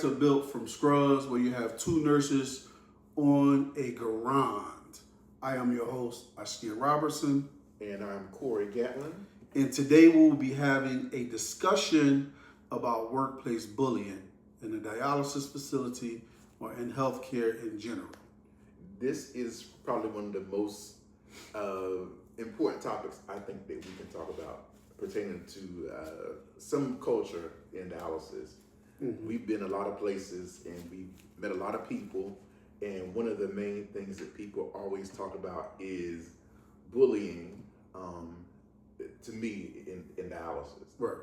are built from scrubs where you have two nurses on a garand. I am your host, Ashkia Robertson. And I'm Corey Gatlin. And today we'll be having a discussion about workplace bullying in a dialysis facility or in healthcare in general. This is probably one of the most important topics I think that we can talk about pertaining to some culture in dialysis. Mm-hmm. We've been a lot of places and we've met a lot of people, and one of the main things that people always talk about is bullying, to me, in dialysis. Right.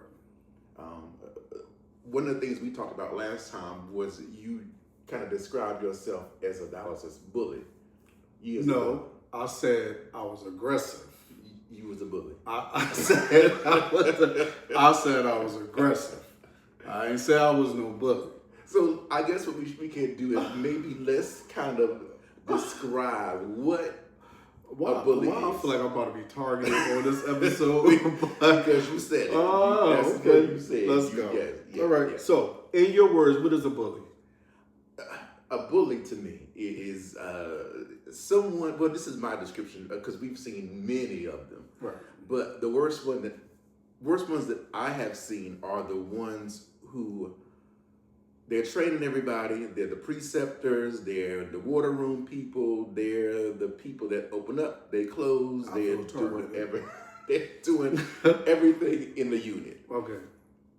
One of the things we talked about last time was you kind of described yourself as a dialysis bully. No, I said I was aggressive. You was a bully. I said I was aggressive. I ain't say I was no bully. So I guess what we can do is maybe let's kind of describe what a bully is. I feel like I'm about to be targeted on this episode. Because you said it. Oh, That's okay. What you said. Let's go. Yeah, all right. Yeah. So, in your words, what is a bully? A bully to me is someone. Well, this is my description because we've seen many of them. Right. But the worst ones that I have seen are the ones who they're training everybody. They're the preceptors. They're the water room people. They're the people that open up. They close. They're doing everything in the unit. Okay.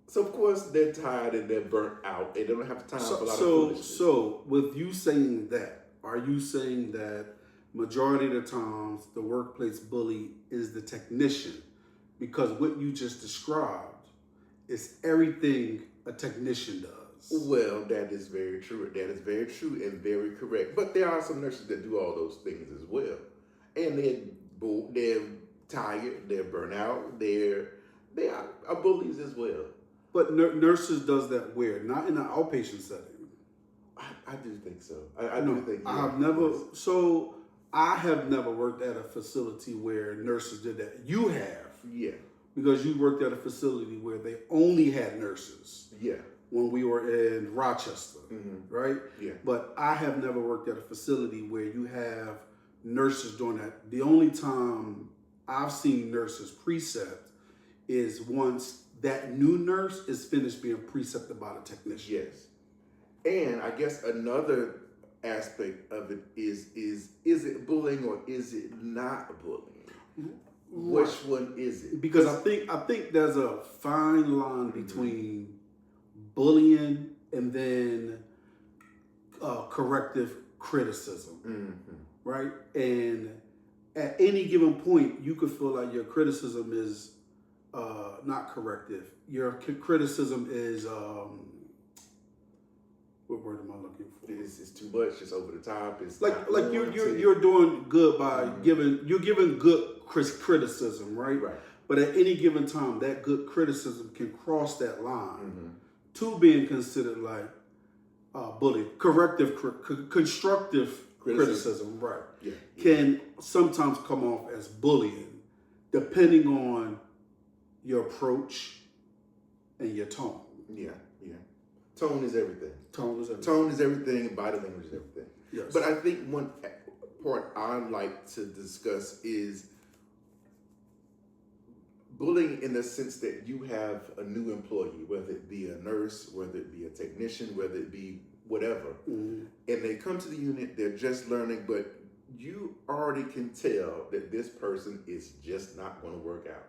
So of course they're tired and they're burnt out. They don't have time for a lot of foolishness. So with you saying that, are you saying that majority of the times the workplace bully is the technician? Because what you just described is everything a technician does. Well, that is very true. That is very true and very correct. But there are some nurses that do all those things as well. And they're tired, they're burnt out, they are bullies as well. But nurses does that where? Not in an outpatient setting. I do think so. I do think. Yeah, I have never. So I have never worked at a facility where nurses did that. You have. Yeah. Because you worked at a facility where they only had nurses. Yeah. When we were in Rochester, right? Yeah. But I have never worked at a facility where you have nurses doing that. The only time I've seen nurses precept is once that new nurse is finished being precepted by the technician. Yes. And I guess another aspect of it is it bullying or is it not bullying? Right. Which one is it? Because I think there's a fine line between bullying and then corrective criticism, right? And at any given point, you could feel like your criticism is not corrective. Your criticism is what word am I looking for? It's too much. It's over the top. It's like you're doing good by giving good criticism, right? Right. But at any given time, that good criticism can cross that line to being considered like bullying. Corrective, constructive criticism, right? Yeah. Can sometimes come off as bullying, depending on your approach and your tone. Yeah. Tone is everything. Tone is everything. Tone is everything. Body language is everything. Yes. But I think one part I like to discuss is bullying in the sense that you have a new employee, whether it be a nurse, whether it be a technician, whether it be whatever, and they come to the unit, they're just learning, but you already can tell that this person is just not going to work out.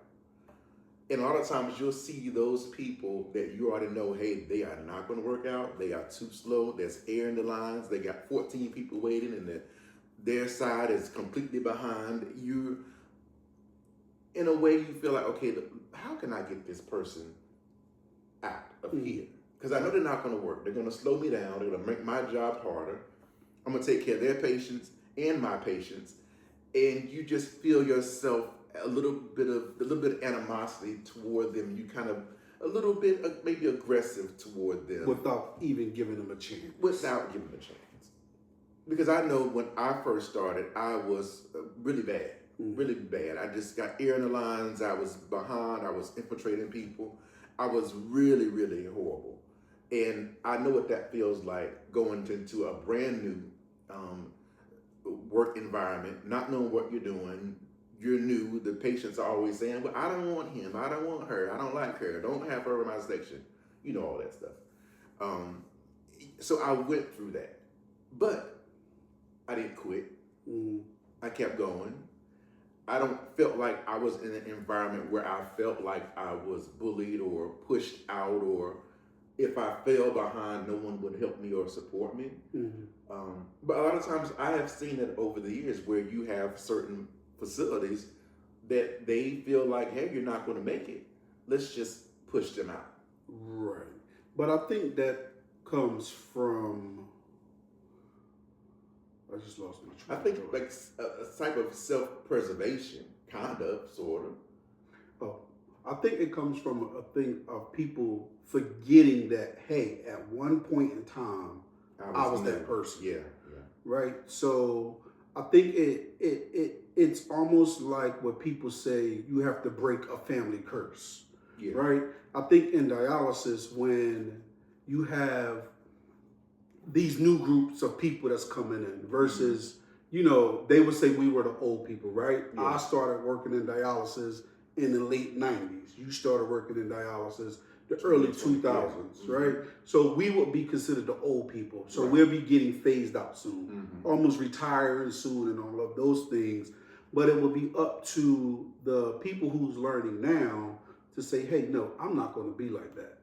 And a lot of times you'll see those people that you already know, hey, they are not going to work out. They are too slow. There's air in the lines. They got 14 people waiting and their side is completely behind. You, in a way, you feel like, okay, how can I get this person out of here? Because I know they're not going to work. They're going to slow me down. They're going to make my job harder. I'm going to take care of their patients and my patients. And you just feel yourself a little bit of animosity toward them. You kind of a little bit maybe aggressive toward them without even giving them a chance. Without giving them a chance, because I know when I first started, I was really bad, really bad. I just got air in the lines. I was behind. I was infiltrating people. I was really, really horrible. And I know what that feels like, going into a brand new work environment, not knowing what you're doing. You're new. The patients are always saying, well, I don't want him. I don't want her. I don't like her. Don't have her in my section. You know, all that stuff. So I went through that. But I didn't quit. I kept going. I don't feel like I was in an environment where I felt like I was bullied or pushed out, or if I fell behind, no one would help me or support me. But a lot of times I have seen it over the years where you have certain facilities that they feel like, hey, you're not going to make it. Let's just push them out. Right. But I think that comes from, I just lost my train. I think like a type of self-preservation, kind of, sort of. Oh, I think it comes from a thing of people forgetting that, hey, at one point in time, I was that person. Yeah. Right? So I think it's almost like what people say, you have to break a family curse. Yeah. Right? I think in dialysis, when you have these new groups of people that's coming in versus, they would say we were the old people, right? Yeah. I started working in dialysis in the late 90s. You started working in dialysis the early 2000s, right? So we would be considered the old people. So we'll be getting phased out soon, almost retiring soon and all of those things. But it will be up to the people who's learning now to say, hey, no, I'm not going to be like that,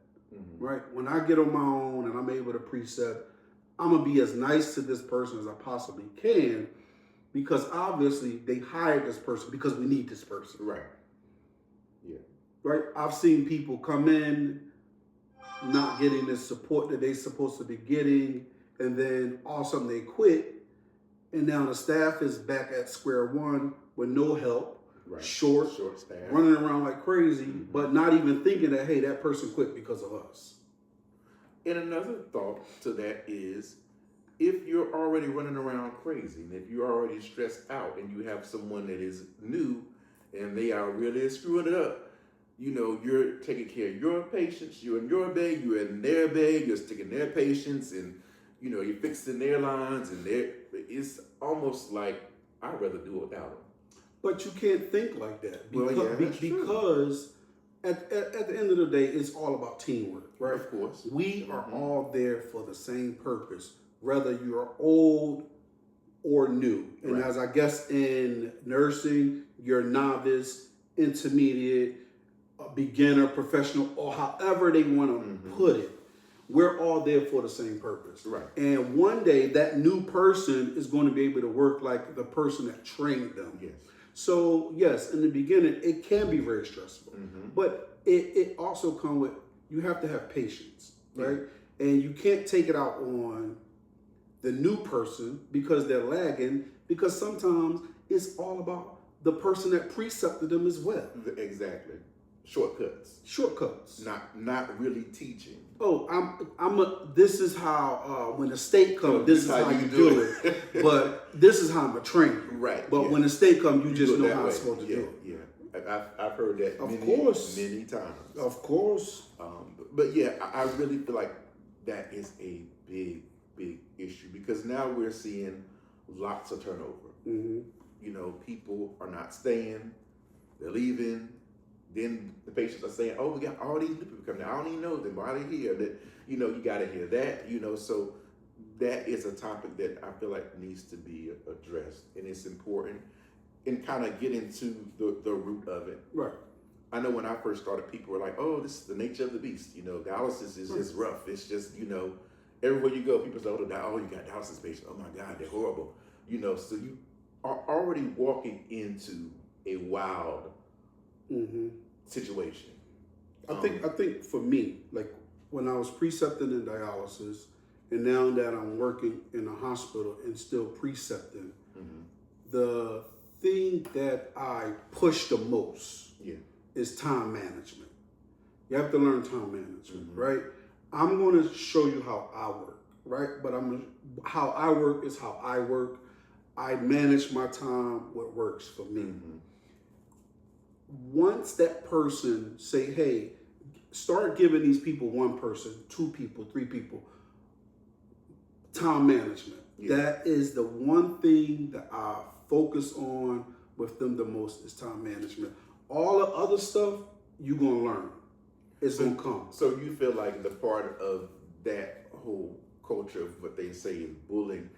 right? When I get on my own and I'm able to precept, I'm going to be as nice to this person as I possibly can, because obviously they hired this person because we need this person. Right. Yeah. Right? I've seen people come in not getting the support that they're supposed to be getting, and then all of a sudden they quit, and now the staff is back at square one with no help, short staff, running around like crazy, but not even thinking that, hey, that person quit because of us. And another thought to that is, if you're already running around crazy, and if you're already stressed out, and you have someone that is new and they are really screwing it up, you're taking care of your patients, you're in your bay, you're in their bay, you're sticking their patients, and you're fixing their lines, and it's almost like I'd rather do it without them. But you can't think like that That's because at the end of the day, it's all about teamwork, right? Of course. We are all there for the same purpose, whether you're old or new. And as I guess in nursing, you're novice, intermediate, beginner, professional, or however they want to put it. We're all there for the same purpose. Right. And one day that new person is going to be able to work like the person that trained them. Yes. So yes, in the beginning, it can be very stressful, but it also comes with, you have to have patience, right? And you can't take it out on the new person because they're lagging, because sometimes it's all about the person that precepted them as well. Exactly. Shortcuts. Not really teaching. Oh, this is how, when the state comes, this is how you do it. But this is how I'm going to train you. Right. But when the state comes, you just know how it's supposed to do it. Yeah. I've heard that many times. Of course. But yeah, I really feel like that is a big issue, because now we're seeing lots of turnover. People are not staying, they're leaving. Then the patients are saying, oh, we got all these new people coming. I don't even know them. Why are they here? That, you got to hear that, so that is a topic that I feel like needs to be addressed, and it's important, and kind of get into the root of it. Right. I know when I first started, people were like, oh, this is the nature of the beast. Dialysis is just rough. It's just, everywhere you go, people say, oh, you got dialysis patients. Oh my God, they're horrible. So you are already walking into a wild situation. I think for me, like when I was precepting in dialysis, and now that I'm working in a hospital and still precepting, the thing that I push the most is time management. You have to learn time management, right? I'm going to show you how I work, right? But how I work is how I work. I manage my time, what works for me. Once that person say, hey, start giving these people, one person, two people, three people, time management. Yeah. That is the one thing that I focus on with them the most, is time management. All the other stuff you're gonna learn. It's gonna come. So you feel like the part of that whole culture of what they say is bullying,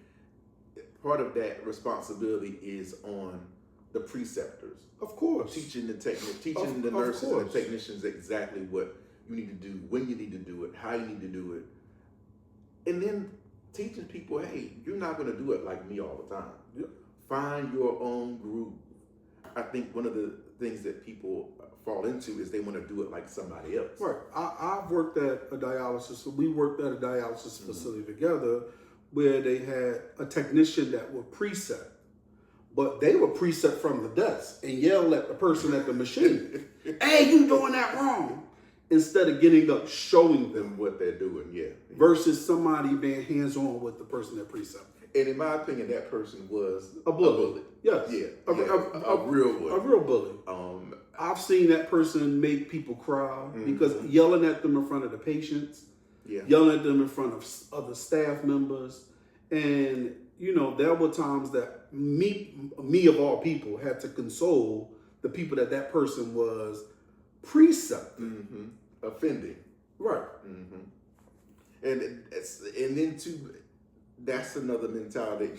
part of that responsibility is on the preceptors. Of course. Teaching the nurses and the technicians exactly what you need to do, when you need to do it, how you need to do it. And then teaching people, hey, you're not going to do it like me all the time. Yep. Find your own group. I think one of the things that people fall into is they want to do it like somebody else. Right. I've worked at a dialysis. We worked at a dialysis facility together where they had a technician that would precept. But they would precept from the desk and yell at the person at the machine. Hey, you doing that wrong. Instead of getting up, showing them what they're doing, yeah. Versus somebody being hands-on with the person that precepted. And in my opinion, that person was a bully. Yes. Yeah. A real bully. A real bully. I've seen that person make people cry because yelling at them in front of the patients, yelling at them in front of other staff members. And, you know, there were times that me of all people had to console the people that person was precepting. Offending. Right. And then too, that's another mentality.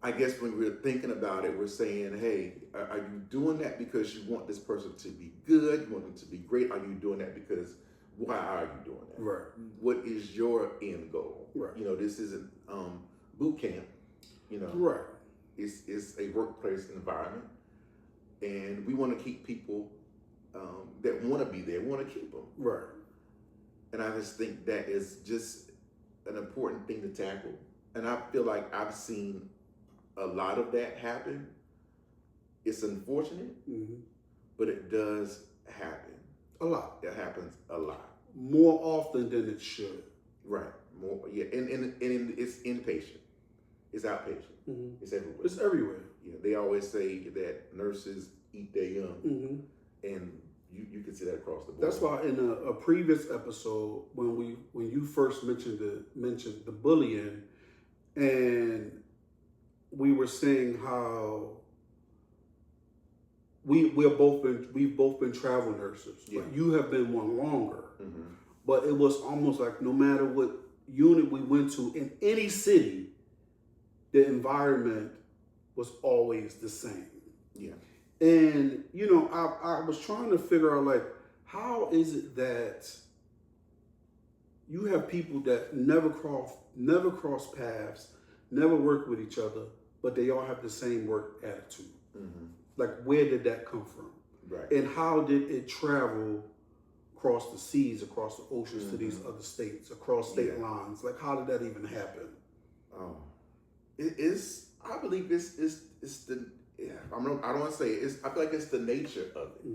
I guess when we're thinking about it, we're saying, hey, are you doing that because you want this person to be good? You want them to be great? Are you doing that because, why are you doing that? Right. What is your end goal? Right. You know, this isn't boot camp. You know, right. It's a workplace environment. And we want to keep people that want to be there, we want to keep them. Right. And I just think that is just an important thing to tackle. And I feel like I've seen a lot of that happen. It's unfortunate, but it does happen. A lot. It happens a lot. More often than it should. Right. More, yeah. And it's inpatient. It's outpatient. It's everywhere. It's everywhere. Yeah. They always say that nurses eat their young. And you can see that across the board. That's why in a previous episode, when you first mentioned the bullying, and we were saying how we've both been travel nurses, but you have been one longer. But it was almost like no matter what unit we went to in any city, the environment was always the same. Yeah. And, you know, I was trying to figure out, like, how is it that you have people that never cross paths, never work with each other, but they all have the same work attitude? Like, where did that come from? Right. And how did it travel across the seas, across the oceans to these other states, across state lines? Like, how did that even happen? I believe it's the... Yeah, I don't want to say it. I feel like it's the nature of it.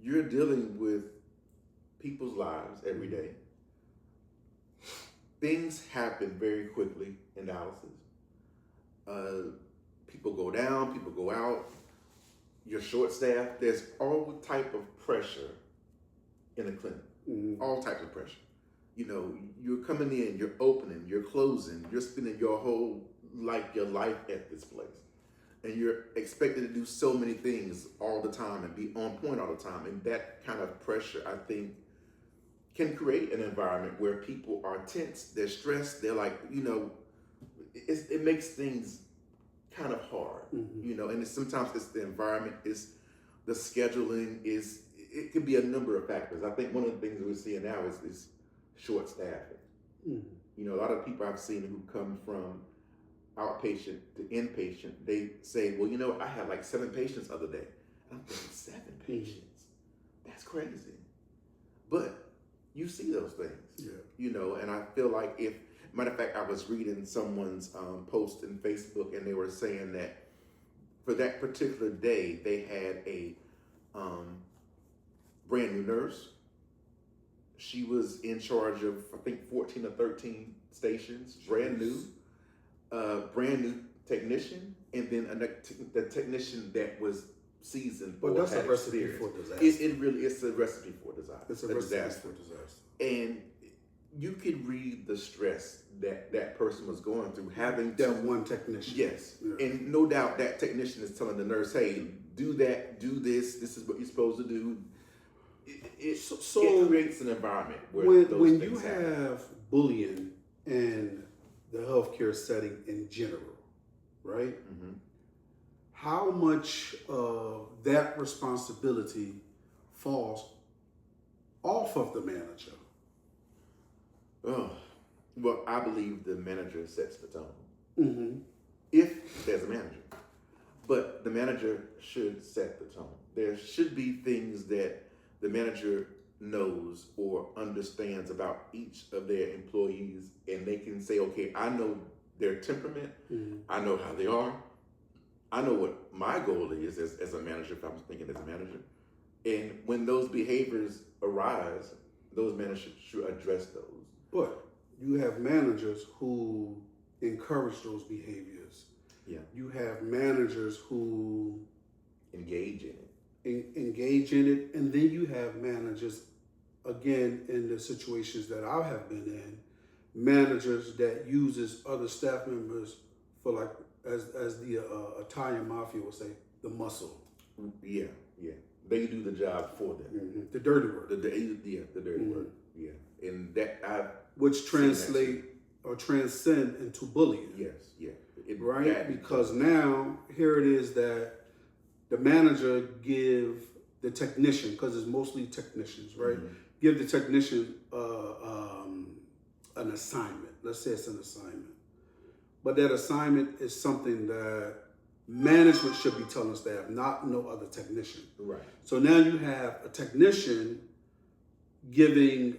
You're dealing with people's lives every day. Things happen very quickly in dialysis. People go down, people go out. You're short-staffed. There's all type of pressure in a clinic. All types of pressure. You know, you're coming in, you're opening, you're closing, you're spending your whole life at this place. And you're expected to do so many things all the time and be on point all the time. And that kind of pressure, I think, can create an environment where people are tense, they're stressed, they're like, you know, it makes things kind of hard, you know, and sometimes it's the environment, it's the scheduling, it could be a number of factors. I think one of the things we're seeing now is short staffing. You know, a lot of people I've seen who come from outpatient to inpatient, they say, well, you know, I had like 7 patients the other day. And I'm thinking, 7 patients? That's crazy. But you see those things, you know, and I feel like matter of fact, I was reading someone's post in Facebook, and they were saying that for that particular day, they had a brand new nurse. She was in charge of, I think, 14 or 13 stations, brand new technician, and then the technician that was seasoned But or that's a had recipe experience. for disaster. It really is a recipe for disaster. It's a recipe for disaster. And you could read the stress that person was going through, having that one technician. Yes, yeah. And no doubt that technician is telling the nurse, "Hey, do that, do this. This is what you're supposed to do." It creates an environment where when you have bullying in the healthcare setting in general, right? Mm-hmm. How much of that responsibility falls off of the manager? Oh, well, I believe the manager sets the tone. Mm-hmm. If there's a manager, but the manager should set the tone. There should be things that the manager knows or understands about each of their employees, and they can say, okay, I know their temperament, I know how they are, I know what my goal is as a manager, if I'm thinking as a manager. And when those behaviors arise, those managers should address those. But you have managers who encourage those behaviors. Yeah. You have managers who engage in it. Engage in it, and then you have managers, again, in the situations that I have been in, managers that uses other staff members for, like, as the Italian mafia would say, the muscle. Yeah. They do the job for them. Mm-hmm. The dirty work. The dirty work. Yeah, and which translate or transcend into bullying. Yes, yeah. Right? Because now here it is that the manager give the technician, because it's mostly technicians, right? Mm-hmm. Give the technician an assignment. Let's say it's an assignment. But that assignment is something that management should be telling staff, not no other technician. Right. So now you have a technician giving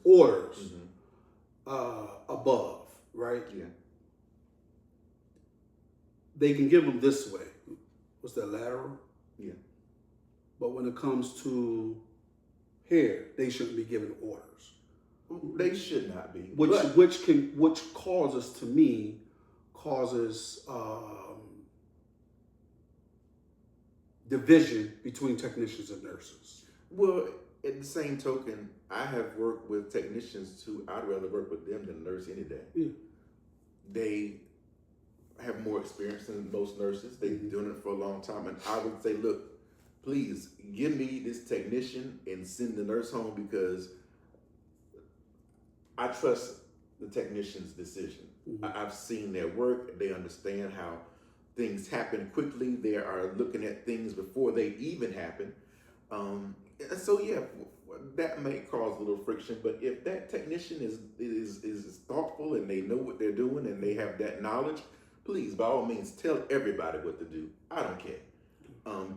orders above, right? Yeah. They can give them this way. What's that, lateral? Yeah. But when it comes to here, they shouldn't be giving orders. They should not be. Which causes, to me, division between technicians and nurses. Well, at the same token, I have worked with technicians who I'd rather work with them than a nurse any day. Yeah. They have more experience than most nurses. They've been doing it for a long time. And I would say, look, please give me this technician and send the nurse home, because I trust the technician's decision. I've seen their work. They understand how things happen quickly. They are looking at things before they even happen. And so, yeah, that may cause a little friction. But if that technician is thoughtful and they know what they're doing and they have that knowledge, please, by all means, tell everybody what to do. I don't care.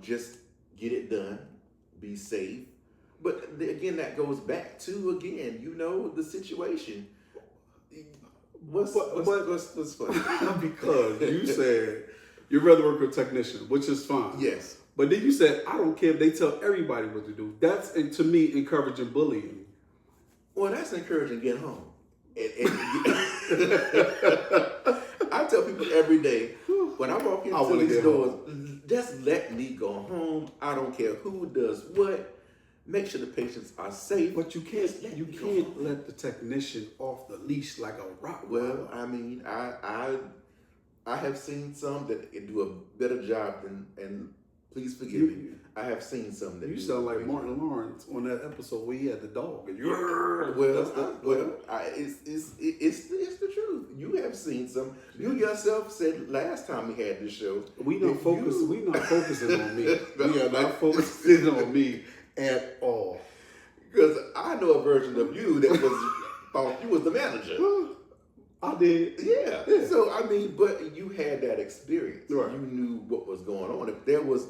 Just get it done. Be safe. But again, that goes back to, the situation. What's funny? Because you said you'd rather work with a technician, which is fine. Yes. But then you said, I don't care if they tell everybody what to do. That's, to me, encouraging bullying. Well, that's encouraging getting home. I tell people every day, when I walk into these doors, just let me go home. I don't care who does what. Make sure the patients are safe. But you can't let the technician off the leash like a rock. Well, I mean, I have seen some that do a better job than, and please forgive me, I have seen some that you do sound like great Martin job. Lawrence on that episode where he had the dog. And it's the truth. You have seen some. You yourself said last time we had this show. We not focusing on me. We are not focusing on me at all. Because I know a version of you that thought you was the manager. I did. Yeah. So, I mean, but you had that experience. Right. You knew what was going on. If there was,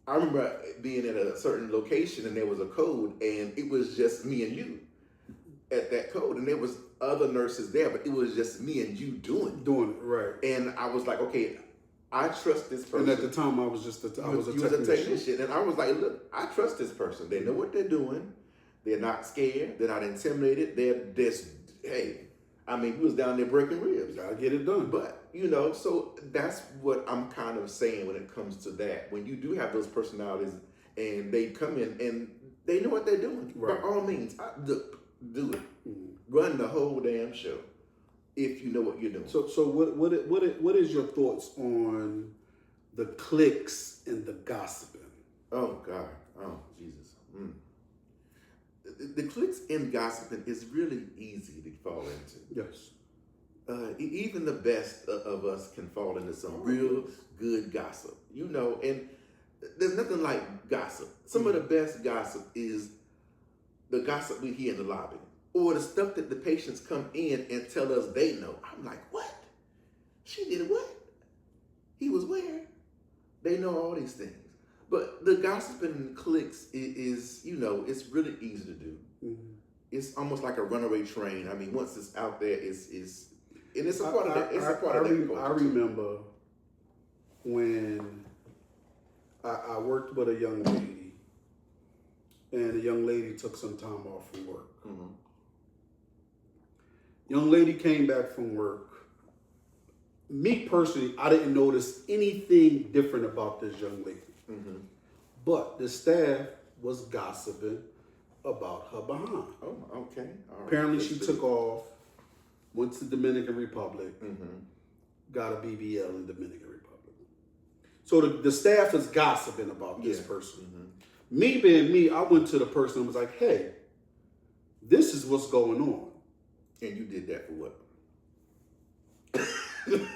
I remember being in a certain location and there was a code and it was just me and you at that code, and there was other nurses there, but it was just me and you doing it, right. And I was like, okay, I trust this person. And at the time, I was just a technician. And I was like, look, I trust this person. They know what they're doing. They're not scared. They're not intimidated. They're just, hey. I mean, we was down there breaking ribs. Gotta get it done. But, you know, so that's what I'm kind of saying when it comes to that. When you do have those personalities and they come in and they know what they're doing, right. by all means, do it. Run the whole damn show if you know what you're doing. So what is your thoughts on the cliques and the gossiping? Oh, God. Oh, Jesus. The cliques and gossiping is really easy to fall into. Yes. Even the best of us can fall into some real good gossip, you know, and there's nothing like gossip. Some of the best gossip is the gossip we hear in the lobby or the stuff that the patients come in and tell us they know. I'm like, what? She did what? He was where? They know all these things. But the gossiping and cliques is, you know, it's really easy to do. Mm-hmm. It's almost like a runaway train. I mean, once it's out there, and it's a part of that. It's a part of that culture. I remember when I worked with a young lady, and the young lady took some time off from work. Mm-hmm. Young lady came back from work. Me personally, I didn't notice anything different about this young lady. Mm-hmm. But the staff was gossiping about her behind. Oh, okay. All right. Apparently she took off, went to Dominican Republic, got a BBL in Dominican Republic. So the staff is gossiping about this person. Mm-hmm. Me being me, I went to the person and was like, hey, this is what's going on. And you did that for what?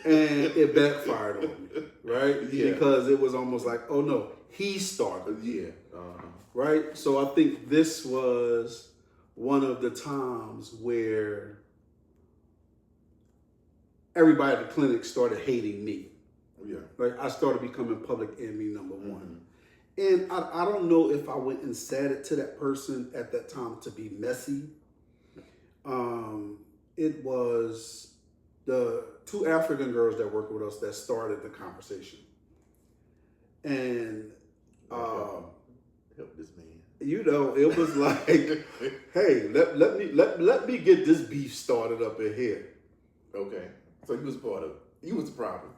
And it backfired on me, right? Yeah. Because it was almost like, oh no, he started. Yeah. Right? So I think this was one of the times where everybody at the clinic started hating me. Yeah. Like I started becoming public enemy number one. And I don't know if I went and said it to that person at that time to be messy. It was the two African girls that worked with us that started the conversation. And help this man. You know, it was like, hey, let me get this beef started up in here. Okay. So you was part of it. You was the problem.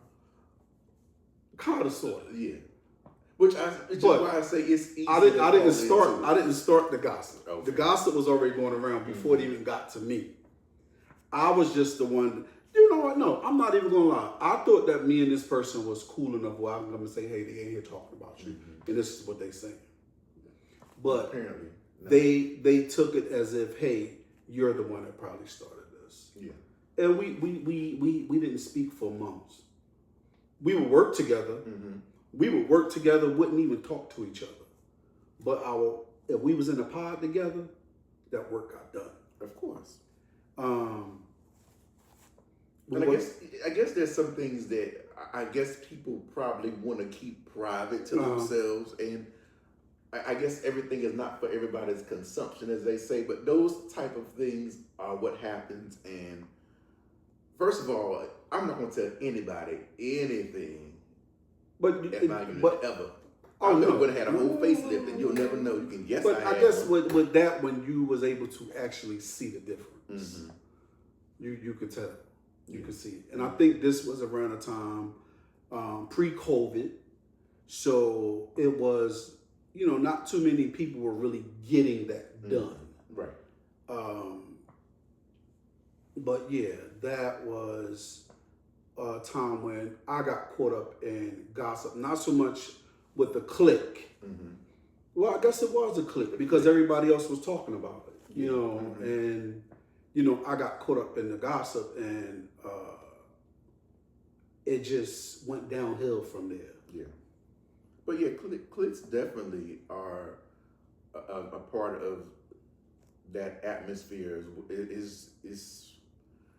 Kind of, sort of. Yeah. Which is why I say it's easy. I didn't start the gossip. Okay. The gossip was already going around before it even got to me. I was just the one. You know what? No, I'm not even gonna lie. I thought that me and this person was cool enough where I'm gonna say, hey, they ain't here talking about you, and this is what they saying. But apparently, no. they took it as if, hey, you're the one that probably started this. Yeah. And we didn't speak for months. We would work together. We would work together, wouldn't even talk to each other. But if we was in a pod together, that work got done. Of course. And I guess there's some things that I guess people probably want to keep private to themselves, and I guess everything is not for everybody's consumption, as they say. But those type of things are what happens. And first of all, I'm not going to tell anybody anything. But ever. I would have had a whole facelift, and you'll never know. You can guess. But I guess with that, when you was able to actually see the difference, you could tell. You could see it. And I think this was around a time pre-COVID. So it was, not too many people were really getting that done. Right. But yeah, that was a time when I got caught up in gossip. Not so much with the clique. Well, I guess it was a clique because everybody else was talking about it, and I got caught up in the gossip, and it just went downhill from there. Yeah. But yeah, cliques definitely are a part of that atmosphere.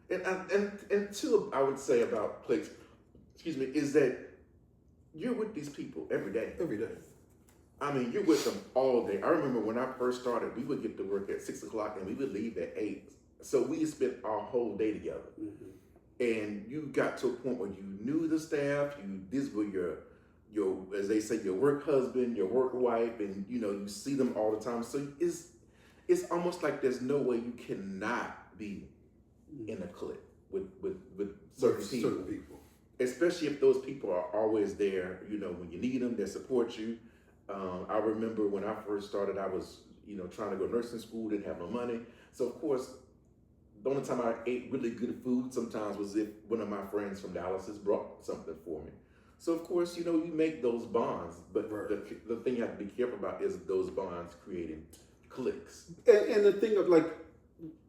And two, I would say about cliques, is that you're with these people every day. Every day. I mean, you're with them all day. I remember when I first started, we would get to work at 6 o'clock and we would leave at 8. So we spent our whole day together. And you got to a point where you knew the staff, these were your, as they say, your work husband, your work wife, and you see them all the time. So it's almost like there's no way you cannot be in a clique with certain people. Certain people. Especially if those people are always there, when you need them, they support you. I remember when I first started, I was, trying to go to nursing school, didn't have no money. So of course, the only time I ate really good food sometimes was if one of my friends from Dialysis brought something for me. So of course, you make those bonds, but Right. the thing you have to be careful about is those bonds creating cliques. And the thing of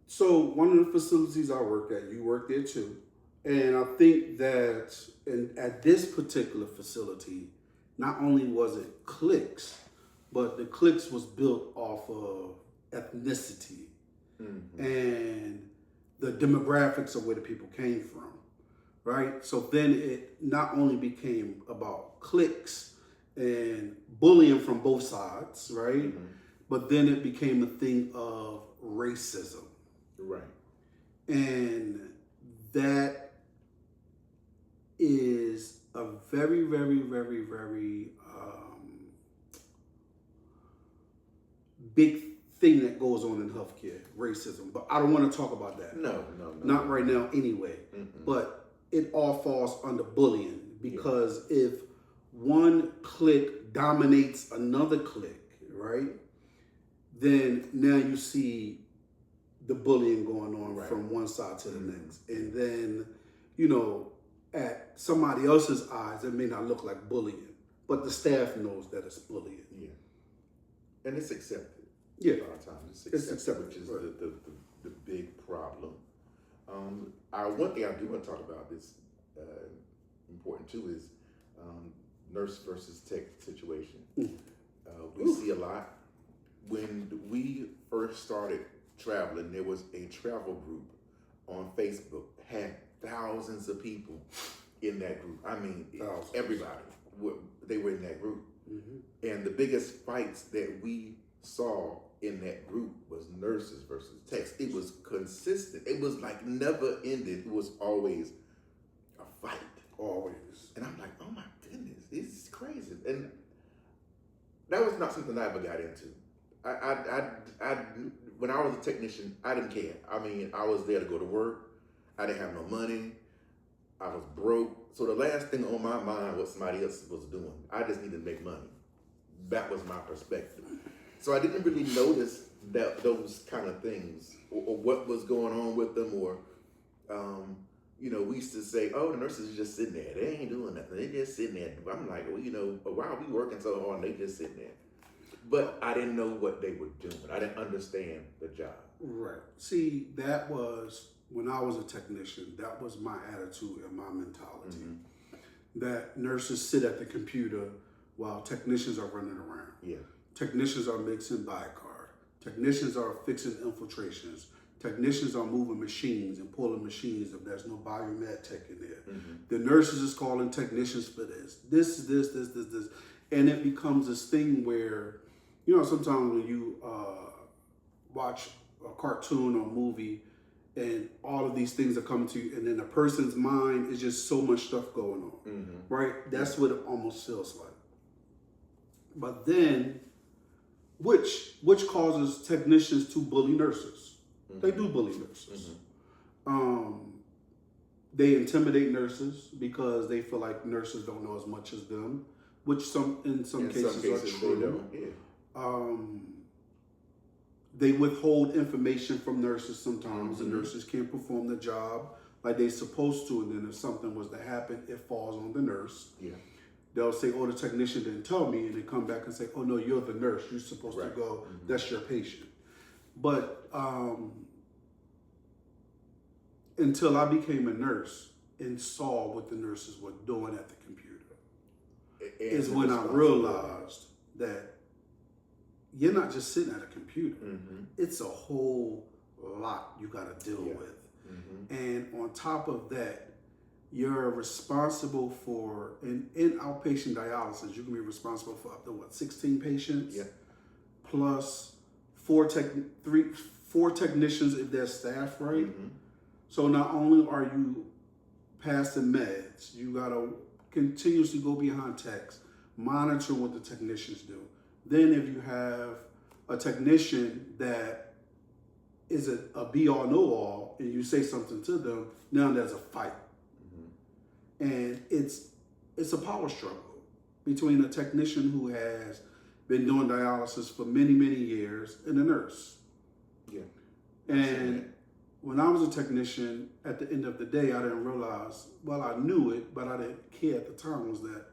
so one of the facilities I worked at, you worked there too. And I think that at this particular facility, not only was it cliques, but the cliques was built off of ethnicity and the demographics of where the people came from, right? So then it not only became about cliques and bullying from both sides, right? But then it became a thing of racism. Right. And that is a very, very, very, very big thing that goes on in healthcare, racism. But I don't want to talk about that. No. Not right now anyway. But it all falls under bullying because if one clique dominates another clique, right? Then now you see the bullying going on from one side to the next. And then, at somebody else's eyes, it may not look like bullying, but the staff knows that it's bullying. Yeah. And it's accepted. Yeah. A lot of times it's accepted, which is the big problem. One thing I do want to talk about that's important too is nurse versus tech situation. We see a lot. When we first started traveling, there was a travel group on Facebook, had thousands of people in that group. I mean, everybody, they were in that group. And the biggest fights that we saw in that group was nurses versus techs. It was consistent. It was like never ended. It was always a fight. Always. And I'm like, oh my goodness, this is crazy. And that was not something I ever got into. I when I was a technician, I didn't care. I mean, I was there to go to work. I didn't have no money. I was broke. So the last thing on my mind was somebody else was doing. I just needed to make money. That was my perspective. So I didn't really notice those kind of things or what was going on with them or, we used to say, oh, the nurses are just sitting there. They ain't doing nothing. They just sitting there. I'm like, well, why are we working so hard and they just sitting there? But I didn't know what they were doing. I didn't understand the job. Right. See, that was, when I was a technician, that was my attitude and my mentality. That nurses sit at the computer while technicians are running around. Yeah. Technicians are mixing Bicard. Technicians are fixing infiltrations. Technicians are moving machines and pulling machines if there's no biomed tech in there. The nurses is calling technicians for this. This. And it becomes this thing where, sometimes when you watch a cartoon or movie and all of these things are coming to you and then a person's mind is just so much stuff going on, right? That's what it almost feels like. But then, which causes technicians to bully nurses. They do bully nurses. They intimidate nurses because they feel like nurses don't know as much as them, which in some cases are true. They don't. They withhold information from nurses sometimes, and nurses can't perform the job like they're supposed to, and then if something was to happen, it falls on the nurse. Yeah. They'll say, oh, the technician didn't tell me, and they come back and say, oh, no, you're the nurse. You're supposed to go. That's your patient. But until I became a nurse and saw what the nurses were doing at the computer, is when I realized that you're not just sitting at a computer. It's a whole lot you got to deal with. And on top of that, you're responsible for, in outpatient dialysis, you can be responsible for up to 16 patients? Yeah. Plus four technicians if they're staff, right? So not only are you passing meds, you gotta continuously go behind techs, monitor what the technicians do. Then if you have a technician that is it a be all know all, and you say something to them, now there's a fight, and it's a power struggle between a technician who has been doing dialysis for many, many years and a nurse. Yeah. And when I was a technician, at the end of the day, I didn't realize, well, I knew it, but I didn't care at the time, was that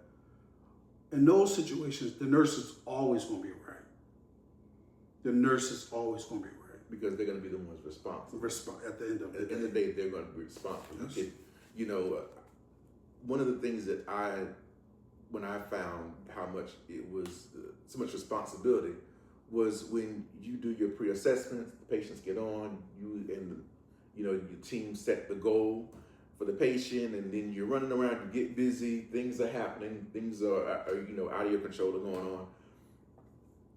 in those situations, the nurse is always going to be right. The nurse is always going to be right. Because they're going to be the ones responsible. At the end of the day. At the end of the day, they're going to be responsible. Yes. One of the things that when I found how much it was, so much responsibility, was when you do your pre-assessments, the patients get on, you and your team set the goal for the patient, and then you're running around, you get busy, things are happening, things are out of your control are going on.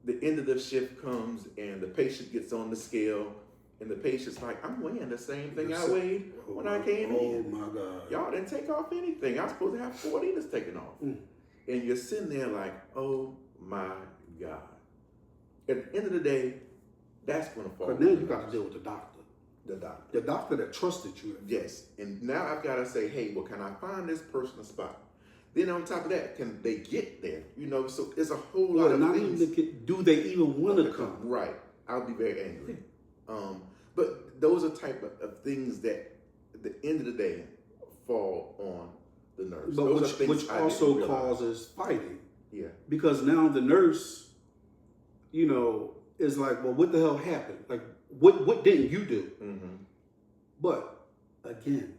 The end of the shift comes and the patient gets on the scale, and the patient's like, I'm weighing the same thing I weighed when I came in. Oh my God. Y'all didn't take off anything. I was supposed to have 4 liters taken off. And you're sitting there like, oh my God. At the end of the day, that's going to fall. But then you got to deal with the doctor. The doctor. The doctor that trusted you. Yes. And now I've got to say, hey, well, can I find this person a spot? Then on top of that, can they get there? So it's a whole lot of things. Do they even want to come? Right. I'll be very angry. But those are type of things that at the end of the day fall on the nurse. But which also causes fighting. Yeah. Because now the nurse, is like, well, what the hell happened? Like, what didn't you do? Mm-hmm. But again,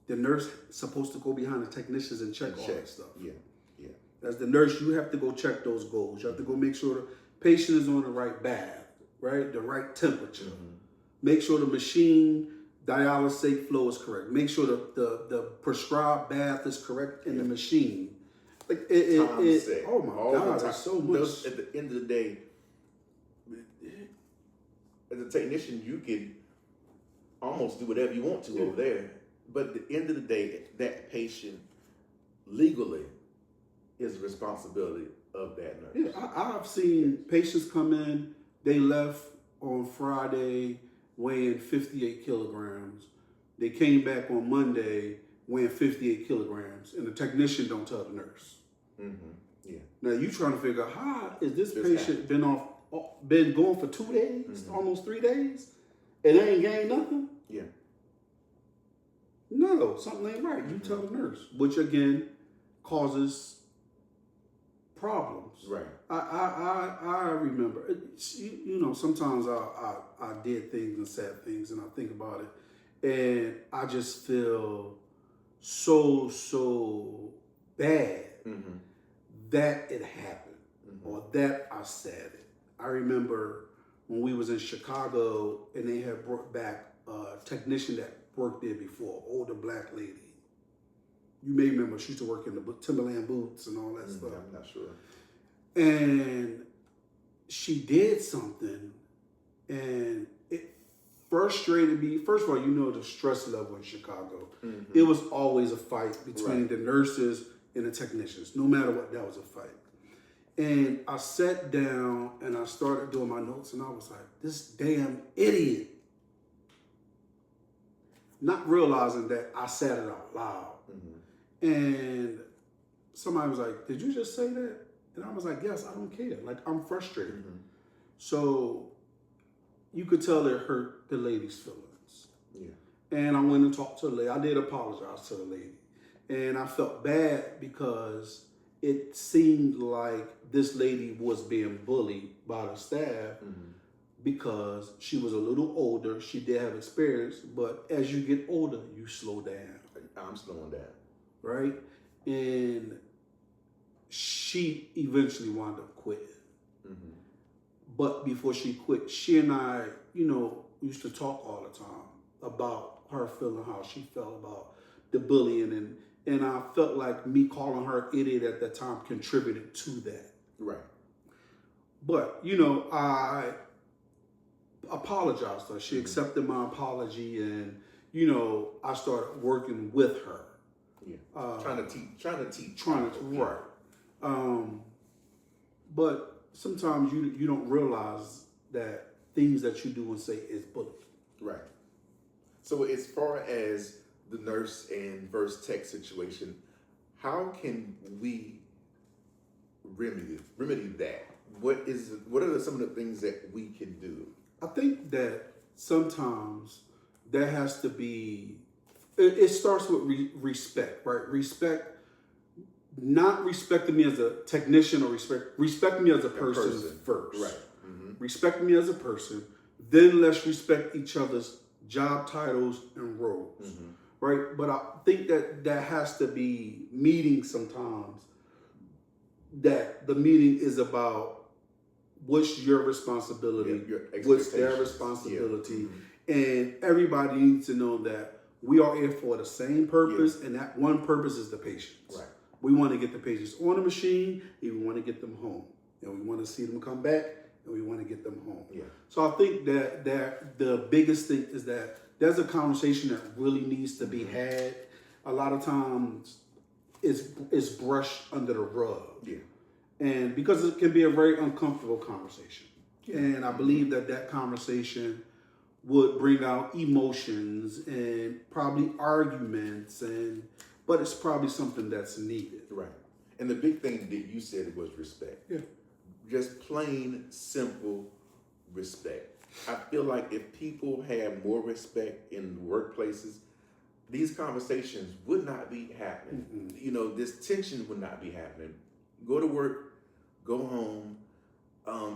the nurse is supposed to go behind the technicians and check all that stuff. Yeah, yeah. As the nurse, you have to go check those goals. You have to go make sure the patient is on the right bath, right? The right temperature. Mm-hmm. Make sure the machine dialysate flow is correct. Make sure the prescribed bath is correct in the machine. Like oh my God, there's so much. At the end of the day, as a technician, you can almost do whatever you want to over there. But at the end of the day, that patient legally is the responsibility of that nurse. Yeah, I've seen patients come in, they left on Friday weighing 58 kilograms. They came back on Monday weighing 58 kilograms, and the technician don't tell the nurse. Mm-hmm. Yeah. Now you trying to figure out how is this patient been going for 2 days, almost 3 days, and they ain't gained nothing? Yeah. No, something ain't right. You tell the nurse, which again causes problems. Right. I remember, sometimes I did things and said things, and I think about it, and I just feel so bad that it happened or that I said it. I remember when we was in Chicago and they had brought back a technician that worked there before, older black lady. You may remember she used to work in the Timberland boots and all that stuff. I'm not sure. And she did something and it frustrated me. First of all, the stress level in Chicago. Mm-hmm. It was always a fight between the nurses and the technicians. No matter what, that was a fight. And I sat down and I started doing my notes and I was like, this damn idiot. Not realizing that I said it out loud. Mm-hmm. And somebody was like, did you just say that? And I was like, yes, I don't care. Like, I'm frustrated. Mm-hmm. So you could tell it hurt the lady's feelings. Yeah. And I went and talked to the lady. I did apologize to the lady. And I felt bad because it seemed like this lady was being bullied by the staff because she was a little older. She did have experience, but as you get older, you slow down. I'm slowing down. Right? And she eventually wound up quitting. Mm-hmm. But before she quit, she and I, used to talk all the time about her feeling how she felt about the bullying. And I felt like me calling her idiot at that time contributed to that. Right. But, I apologized to her. She accepted my apology and, I started working with her. Yeah. Trying to teach. Right. But sometimes you don't realize that things that you do and say is bullying. Right. So as far as the nurse and versus tech situation, how can we remedy that? What are some of the things that we can do? I think that sometimes there has to be, it starts with respect, right? Respect, not respecting me as a technician or respecting me as a person first. Right. Mm-hmm. Respect me as a person, then let's respect each other's job titles and roles, Mm-hmm. right? But I think that there has to be meetings sometimes that the meeting is about what's your responsibility, what's their responsibility, and everybody needs to know that we are here for the same purpose, and that one purpose is the patients. Right. We want to get the patients on the machine, and we want to get them home, and we want to see them come back, and we want to get them home. Yeah. So I think that the biggest thing is that there's a conversation that really needs to be had. A lot of times, it's brushed under the rug. Yeah. And because it can be a very uncomfortable conversation. Yeah. And I believe that conversation would bring out emotions and probably arguments, but it's probably something that's needed. Right. And the big thing that you said was respect. Yeah. Just plain, simple respect. I feel like if people had more respect in workplaces, these conversations would not be happening. Mm-hmm. You know, this tension would not be happening. Go to work, go home.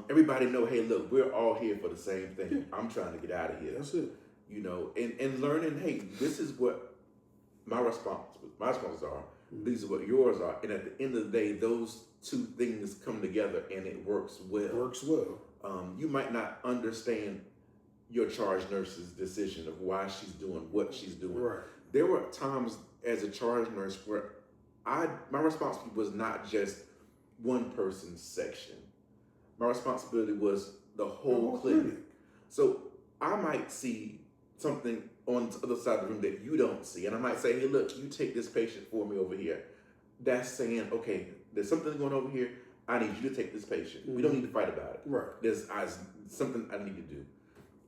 Everybody know, hey, look, we're all here for the same thing. Yeah. I'm trying to get out of here. That's it. You know, and learning, hey, this is what my responses are. Mm-hmm. These are what yours are. And at the end of the day, those two things come together and it works well. It works well. You might not understand your charge nurse's decision of why she's doing what she's doing. Right. There were times as a charge nurse where my responsibility was not just one person's section. My responsibility was the whole clinic. So I might see something on the other side of the room that you don't see. And I might say, hey, look, you take this patient for me over here. That's saying, okay, there's something going over here. I need you to take this patient. Mm-hmm. We don't need to fight about it. Right. There's something I need to do.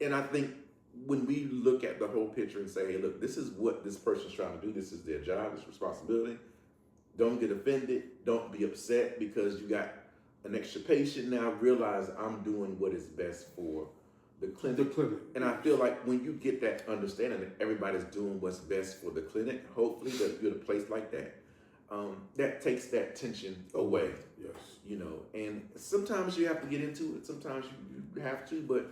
And I think when we look at the whole picture and say, hey, look, this is what this person's trying to do. This is their job, this responsibility. Don't get offended. Don't be upset because you got an extra patient now. Realize I'm doing what is best for the clinic. And I feel like when you get that understanding that everybody's doing what's best for the clinic, hopefully that you're at a place like that, that takes that tension away. Yes. You know, and sometimes you have to get into it. Sometimes you have to, but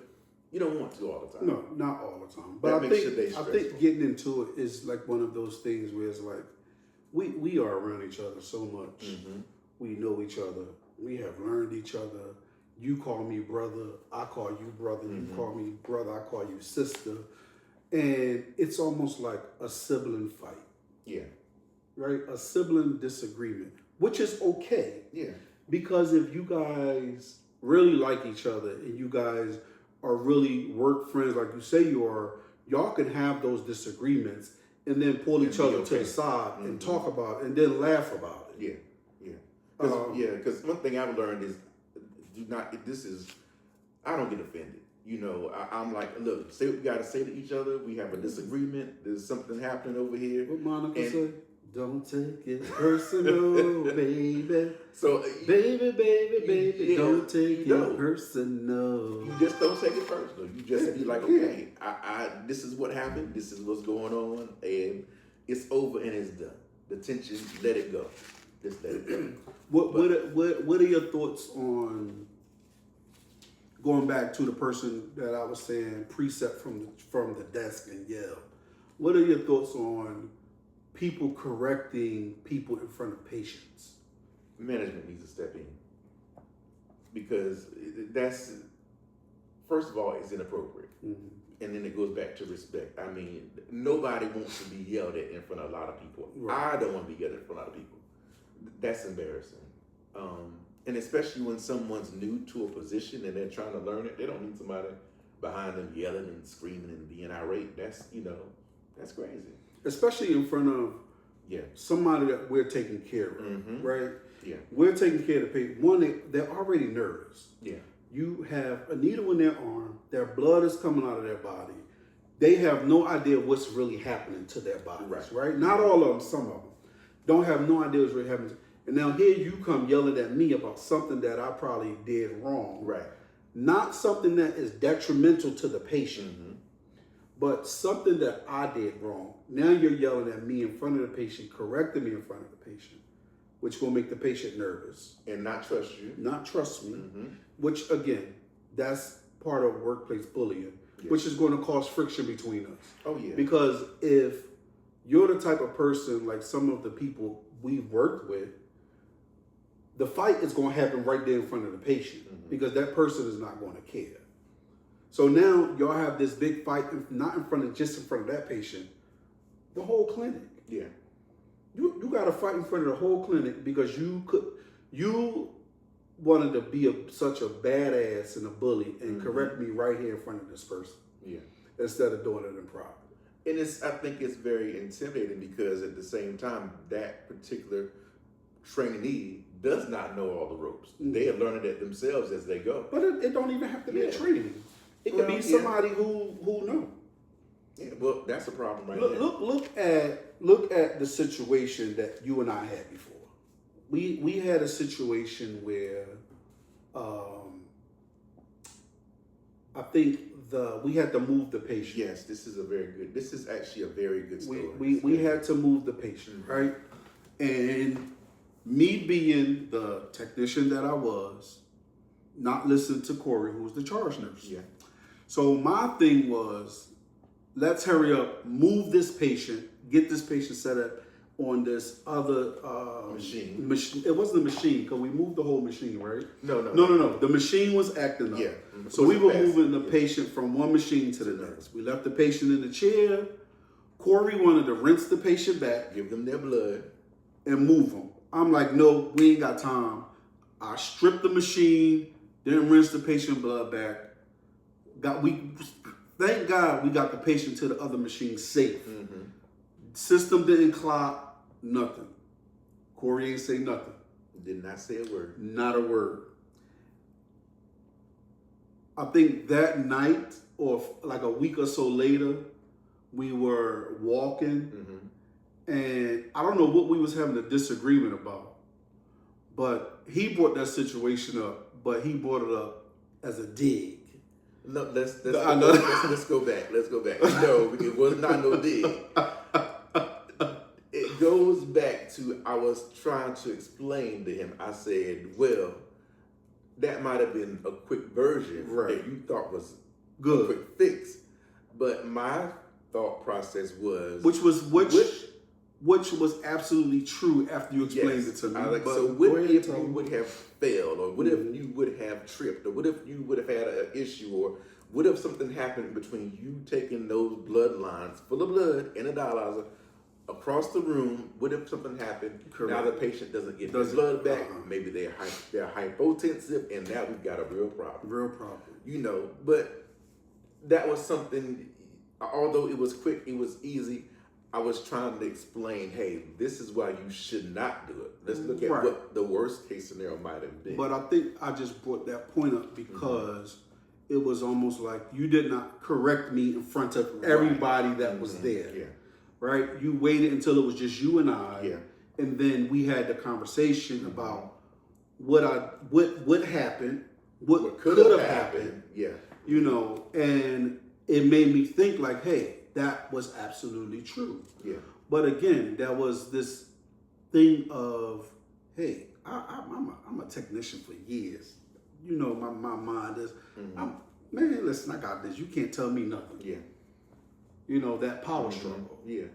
you don't want to all the time. No, not all the time. But I think getting into it is like one of those things where it's like we are around each other so much. Mm-hmm. We know each other. We have learned each other. You call me brother. I call you brother. Mm-hmm. You call me brother. I call you sister. And it's almost like a sibling fight. Yeah. Right? A sibling disagreement, which is okay. Yeah. Because if you guys really like each other and you guys are really work friends like you say you are, y'all can have those disagreements and then pull each other to the side and talk about it and then laugh about it. Yeah. Because one thing I've learned is I don't get offended. You know, I'm like, look, say what we got to say to each other. We have a disagreement. There's something happening over here. What Monica say? Don't take it personal, baby. So, baby, don't take it personal. You just don't take it personal. You just be like, okay, I this is what happened. This is what's going on, and it's over and it's done. The tension, let it go. Just let it go. What are your thoughts on going back to the person that I was saying precept from the desk and yell? What are your thoughts on people correcting people in front of patients? Management needs to step in because that's, first of all, it's inappropriate. Mm-hmm. And then it goes back to respect. I mean, nobody wants to be yelled at in front of a lot of people. Right. I don't want to be yelled at in front of a lot of people. That's embarrassing. And especially when someone's new to a position and they're trying to learn it, they don't need somebody behind them yelling and screaming and being irate. That's crazy. Especially in front of somebody that we're taking care of, right? Yeah. We're taking care of the patient. One, they're already nervous. Yeah. you have a needle in their arm, their blood is coming out of their body. They have no idea what's really happening to their bodies, right? Not all of them, some of them don't have no idea what's really happening. And now here you come yelling at me about something that I probably did wrong. Right. Not something that is detrimental to the patient, but something that I did wrong. Now you're yelling at me in front of the patient, correcting me in front of the patient, which will make the patient nervous. And not trust you. Not trust me, which again, that's part of workplace bullying, which is going to cause friction between us. Oh, yeah. Because if you're the type of person, like some of the people we've worked with, the fight is going to happen right there in front of the patient because that person is not going to care. So now y'all have this big fight, not just in front of that patient, the whole clinic. Yeah. You got to fight in front of the whole clinic because you wanted to be such a badass and a bully and correct me right here in front of this person. Yeah. Instead of doing it in private. And I think it's very intimidating because at the same time, that particular trainee does not know all the ropes. They are learning it themselves as they go. But it don't even have to be a trainee. It could be somebody who know. Yeah, well, that's a problem right there. Look at the situation that you and I had before. We had a situation where I think we had to move the patient. Yes, this is actually a very good story. We had to move the patient, right? And me being the technician that I was, not listening to Corey, who was the charge nurse. Yeah. So my thing was, let's hurry up, move this patient, get this patient set up on this other machine. It wasn't a machine because we moved the whole machine, right? No. The machine was acting up. Yeah. So we were moving the patient from one machine to the next. We left the patient in the chair. Corey wanted to rinse the patient back, give them their blood, and move them. I'm like, no, we ain't got time. I stripped the machine, then rinsed the patient blood back. Thank God we got the patient to the other machine safe. System didn't clock, nothing. Corey ain't say nothing. Did not say a word. Not a word. I think that night, or like a week or so later, we were walking, and I don't know what we was having a disagreement about, but he brought that situation up, but he brought it up as a dig. No, let's go back. Let's go back. No, it was not no dig. It goes back to I was trying to explain to him. I said, well, that might have been a quick version that you thought was good, a quick fix. But my thought process was which was absolutely true after you explained it to me. So what if you would have failed, or what if you would have tripped, or what if you would have had an issue, or what if something happened between you taking those blood lines full of blood in a dialyzer across the room? What if something happened? Correct. Now the patient doesn't get their blood back. Maybe they're hypotensive, and now we've got a real problem. But that was something. Although it was quick, it was easy. I was trying to explain, hey, this is why you should not do it. Let's look at what the worst case scenario might have been. But I think I just brought that point up because it was almost like you did not correct me in front of everybody that was there. Yeah. Right? You waited until it was just you and I. Yeah. And then we had the conversation about what happened, what could have happened. Yeah. And it made me think like, hey, that was absolutely true. Yeah. But again, there was this thing of, hey, I'm a technician for years. My mind is, man, listen, I got this. You can't tell me nothing. Yeah. That power struggle. Yeah.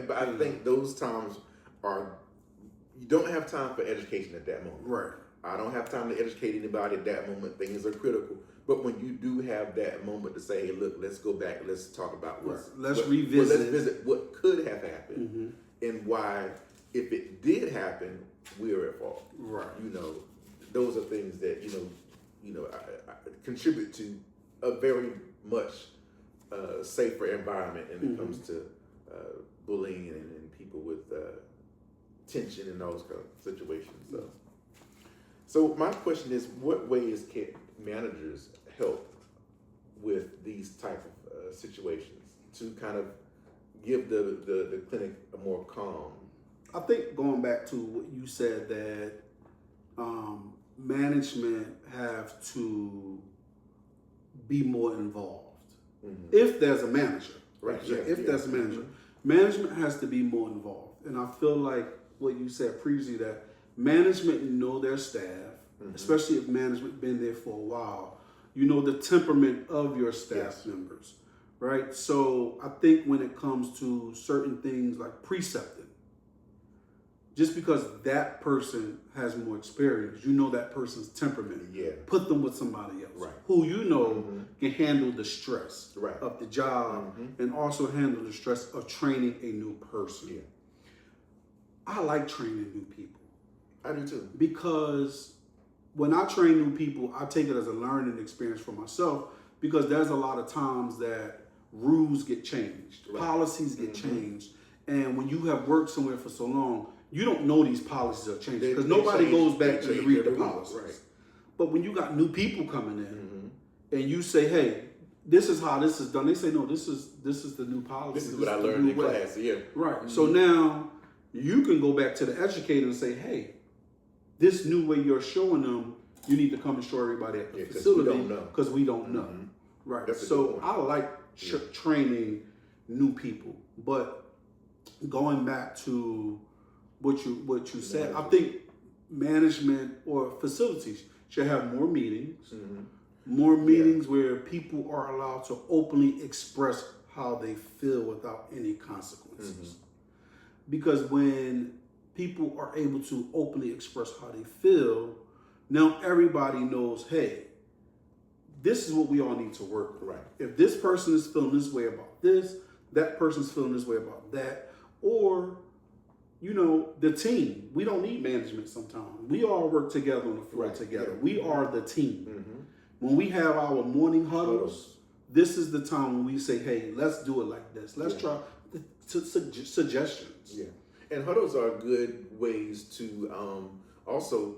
But I think those times you don't have time for education at that moment. Right. I don't have time to educate anybody at that moment. Things are critical. But when you do have that moment to say, hey, look, let's go back, let's talk about let's revisit. Let's visit what could have happened and why, if it did happen, we're at fault. Right. Those are things that, I contribute to a very much safer environment when it comes to bullying and people with tension and those kind of situations. So my question is, what ways managers help with these type of situations to kind of give the clinic a more calm? I think going back to what you said, that management have to be more involved. If there's a manager, Right. if there's a manager, management has to be more involved. And I feel like what you said previously, that management know their staff, especially if management been there for a while. You know the temperament of your staff members, right? So I think when it comes to certain things like precepting, just because that person has more experience, you know that person's temperament. Yeah. Put them with somebody else Right. who you know can handle the stress Right. of the job and also handle the stress of training a new person. Yeah. I like training new people I do too. because when I train new people, I take it as a learning experience for myself, because there's a lot of times that rules get changed, policies get changed. And when you have worked somewhere for so long, you don't know these policies are changing because nobody goes back to read the policies. Right. But when you got new people coming in and you say, hey, this is how this is done, they say, no, this is the new policy. This is what I learned in class. Yeah. Right. So now you can go back to the educator and say, hey, this new way you're showing them, you need to come and show everybody at the facility because we don't know. Right. So I like training new people. But going back to what you said, I think management or facilities should have more meetings, where people are allowed to openly express how they feel without any consequences. Because when people are able to openly express how they feel, now everybody knows, hey, this is what we all need to work with. Right. If this person is feeling this way about this, that person's feeling this way about that, or the team. We don't need management sometimes. We all work together on the floor together. Yeah. We are the team. When we have our morning huddles, this is the time when we say, hey, let's do it like this. Let's try suggestions. Yeah. And huddles are good ways to also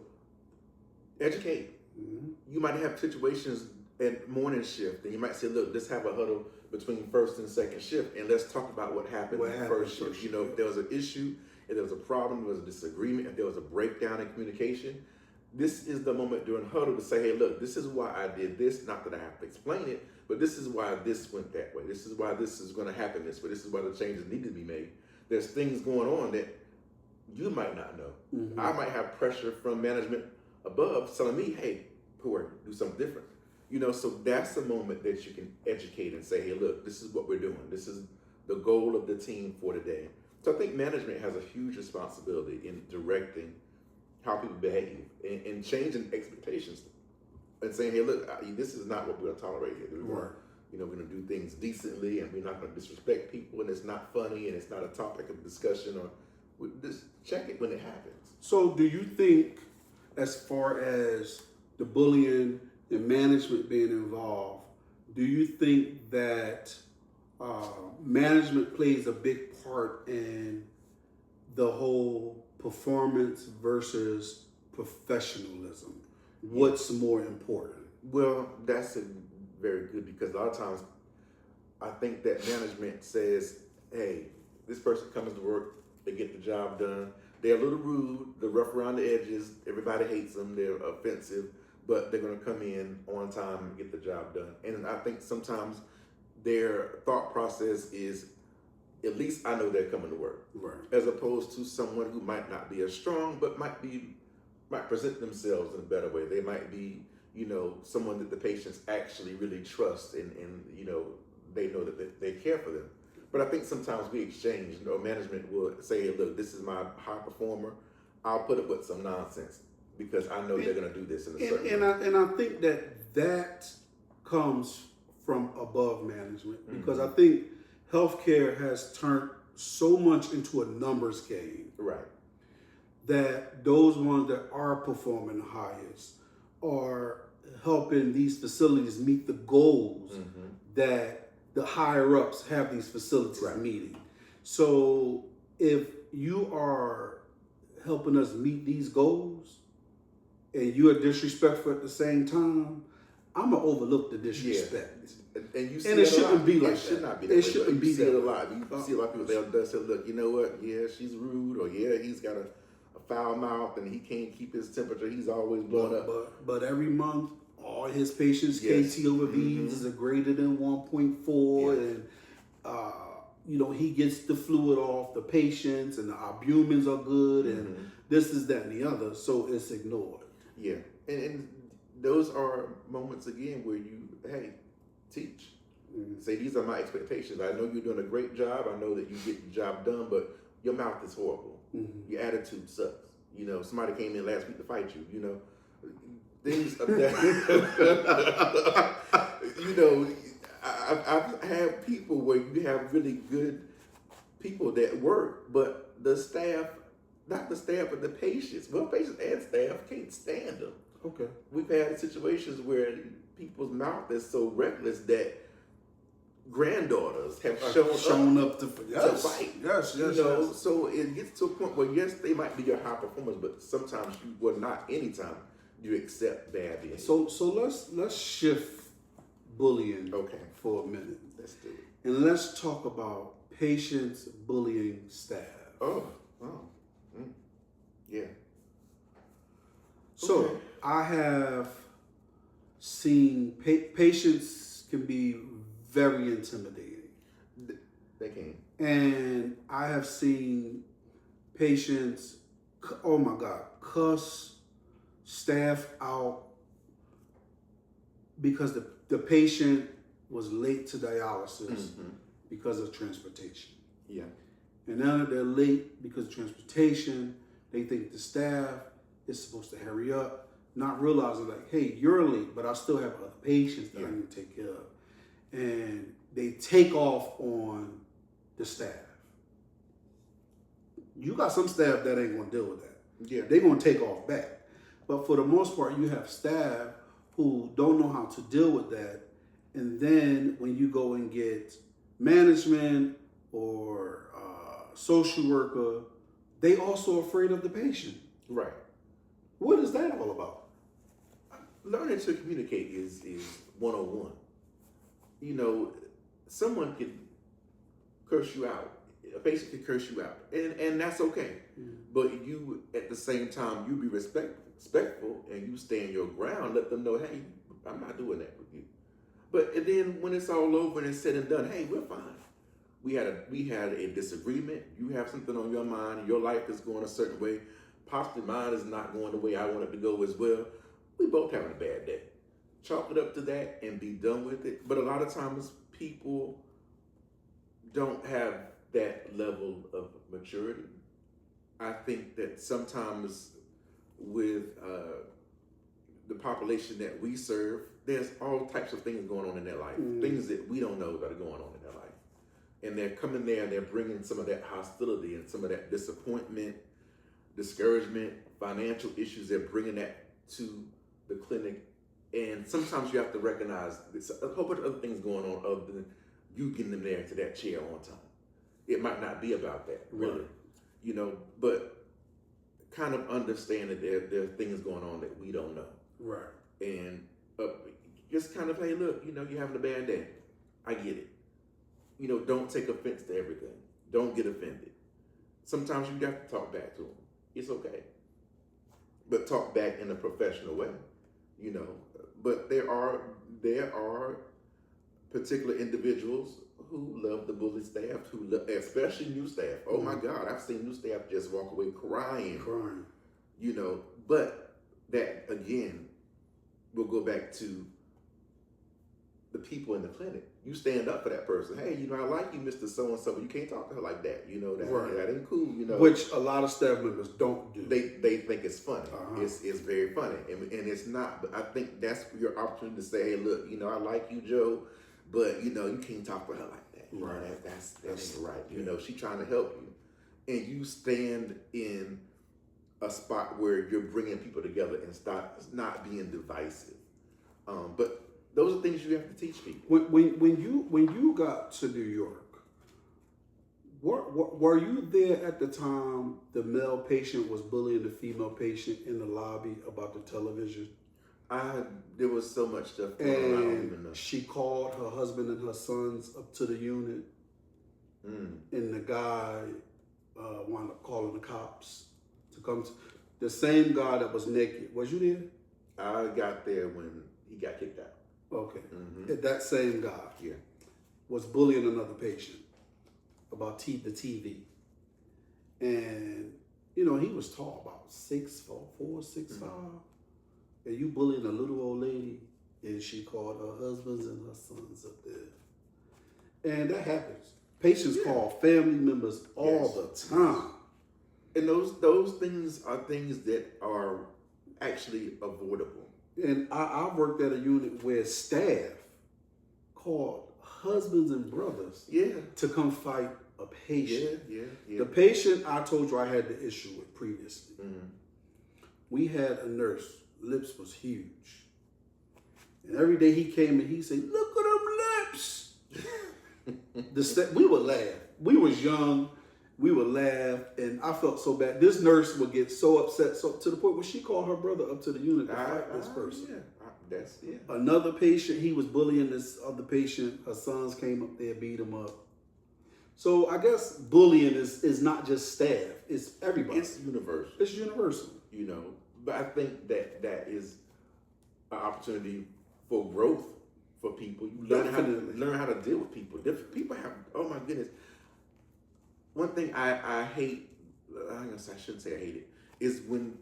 educate. You might have situations at morning shift, and you might say, look, let's have a huddle between first and second shift, and let's talk about what happened in first shift. If there was an issue, if there was a problem, if there was a disagreement, if there was a breakdown in communication, this is the moment during huddle to say, hey, look, this is why I did this. Not that I have to explain it, but this is why this went that way. This is why this is going to happen this way. This is why the changes need to be made. There's things going on that you might not know. I might have pressure from management above telling me, hey, do something different. So that's a moment that you can educate and say, hey, look, this is what we're doing. This is the goal of the team for today. So I think management has a huge responsibility in directing how people behave and changing expectations and saying, hey, look, this is not what we're going to tolerate here. We're going to do things decently, and we're not going to disrespect people, and it's not funny, and it's not a topic of discussion, or just check it when it happens. So do you think, as far as the bullying and management being involved, do you think that management plays a big part in the whole performance versus professionalism? What's more important? Well, that's very good, because a lot of times I think that management says, hey, this person comes to work, they get the job done. They're a little rude, they're rough around the edges, everybody hates them, they're offensive, but they're going to come in on time and get the job done. And I think sometimes their thought process is, at least I know they're coming to work. Right. As opposed to someone who might not be as strong, but might present themselves in a better way. They might be, someone that the patients actually really trust, and they know that they care for them. But I think sometimes we exchange, management will say, hey, look, this is my high performer. I'll put up with some nonsense because I know they're going to do this in a certain way. And I think that comes from above management, because I think healthcare has turned so much into a numbers game. Right. That those ones that are performing the highest are helping these facilities meet the goals that the higher ups have these facilities meeting. So if you are helping us meet these goals and you are disrespectful at the same time, I'm gonna overlook the disrespect. And you see And it a shouldn't lot. be like It should that. not be that It way, shouldn't but be you see that it a way. lot. You see a lot of people, they'll say, look, you know what? Yeah, she's rude, or yeah, he's got a foul mouth and he can't keep his temperature. He's always blowing up. But every month, all his patients' Yes. KT over V's are greater than 1.4, Yeah. and he gets the fluid off the patients, and the albumins are good, and this is that and the other. So it's ignored. Yeah, and those are moments again where you, hey, teach. Say, these are my expectations. I know you're doing a great job. I know that you get the job done, but your mouth is horrible. Your attitude sucks. Somebody came in last week to fight you. Things of that. I've had people where you have really good people that work, but the staff, not the staff, but the patients. Well, patients and staff can't stand them. Okay. We've had situations where people's mouth is so reckless that granddaughters have shown up to fight. Yes. So it gets to a point where, yes, they might be your high performers, but sometimes not anytime you accept bad behavior. So let's shift bullying for a minute. Let's do it. And let's talk about patients bullying staff. Yeah. So I have seen patients can be very intimidating. They can. And I have seen patients, oh my God, cuss staff out because the patient was late to dialysis because of transportation. Yeah. And now that they're late because of transportation, they think the staff is supposed to hurry up, not realizing like, hey, you're late, but I still have other patients that I need to take care of. And they take off on the staff. You got some staff that ain't gonna deal with that. Yeah. They're gonna take off back. But for the most part, you have staff who don't know how to deal with that. And then when you go and get management or social worker, they also afraid of the patient. Right. What is that all about? Learning to communicate is 101. Someone can curse you out. A patient can curse you out, and that's okay. But you, at the same time, you be respectful and you stand your ground. Let them know, hey, I'm not doing that with you. And then when it's all over and it's said and done, hey, we're fine. We had a disagreement. You have something on your mind. Your life is going a certain way. Possibly mine is not going the way I want it to go as well. We both having a bad day. Chalk it up to that and be done with it. But a lot of times people don't have that level of maturity. I think that sometimes with the population that we serve, there's all types of things going on in their life, things that we don't know that are going on in their life. And they're coming there and they're bringing some of that hostility and some of that disappointment, discouragement, financial issues. They're bringing that to the clinic. And sometimes you have to recognize there's a whole bunch of other things going on other than you getting them there to that chair on time. It might not be about that, really. But kind of understand that there are things going on that we don't know. Right. And just kind of, hey, look, you're having a bad day. I get it. Don't take offense to everything. Don't get offended. Sometimes you have to talk back to them. It's okay. But talk back in a professional way, But there are particular individuals who love the bully staff, especially new staff. Oh my God, I've seen new staff just walk away crying. But that again will go back to the people in the clinic. You stand up for that person. Hey, I like you, Mr. So-and-so, but you can't talk to her like that. That ain't cool, Which a lot of staff members don't do. They think it's funny. It's very funny. And it's not, but I think that's your opportunity to say, hey, look, I like you, Joe, but, you can't talk to her like that. Right. That ain't right. She's trying to help you. And you stand in a spot where you're bringing people together and stop not being divisive. But those are things you have to teach people. When you got to New York, were you there at the time the male patient was bullying the female patient in the lobby about the television? There was so much stuff going on. I don't even know. And she called her husband and her sons up to the unit, and the guy wound up calling the cops to come. The same guy that was naked. Was you there? I got there when he got kicked out. Okay. That same guy was bullying another patient about the TV. And, you know, he was tall, about 6'4", 6'5". And you bullying a little old lady, and she called her husbands and her sons up there. And that happens. Patients call family members all the time. And those things are things that are actually avoidable. And I worked at a unit where staff called husbands and brothers to come fight a patient. The patient I told you I had the issue with previously. We had a nurse, lips was huge. And every day he came and he said, "Look at them lips." We would laugh. We was young. We would laugh, and I felt so bad. This nurse would get so upset, so to the point where she called her brother up to the unit to fight this person. Another patient, he was bullying this other patient. Her sons came up there, beat him up. So I guess bullying is not just staff; it's everybody. It's universal. It's universal. You know, but I think that is an opportunity for growth for people. You learn how to deal with people. Different people have. Oh my goodness. One thing I hate, I guess I shouldn't say I hate it, is when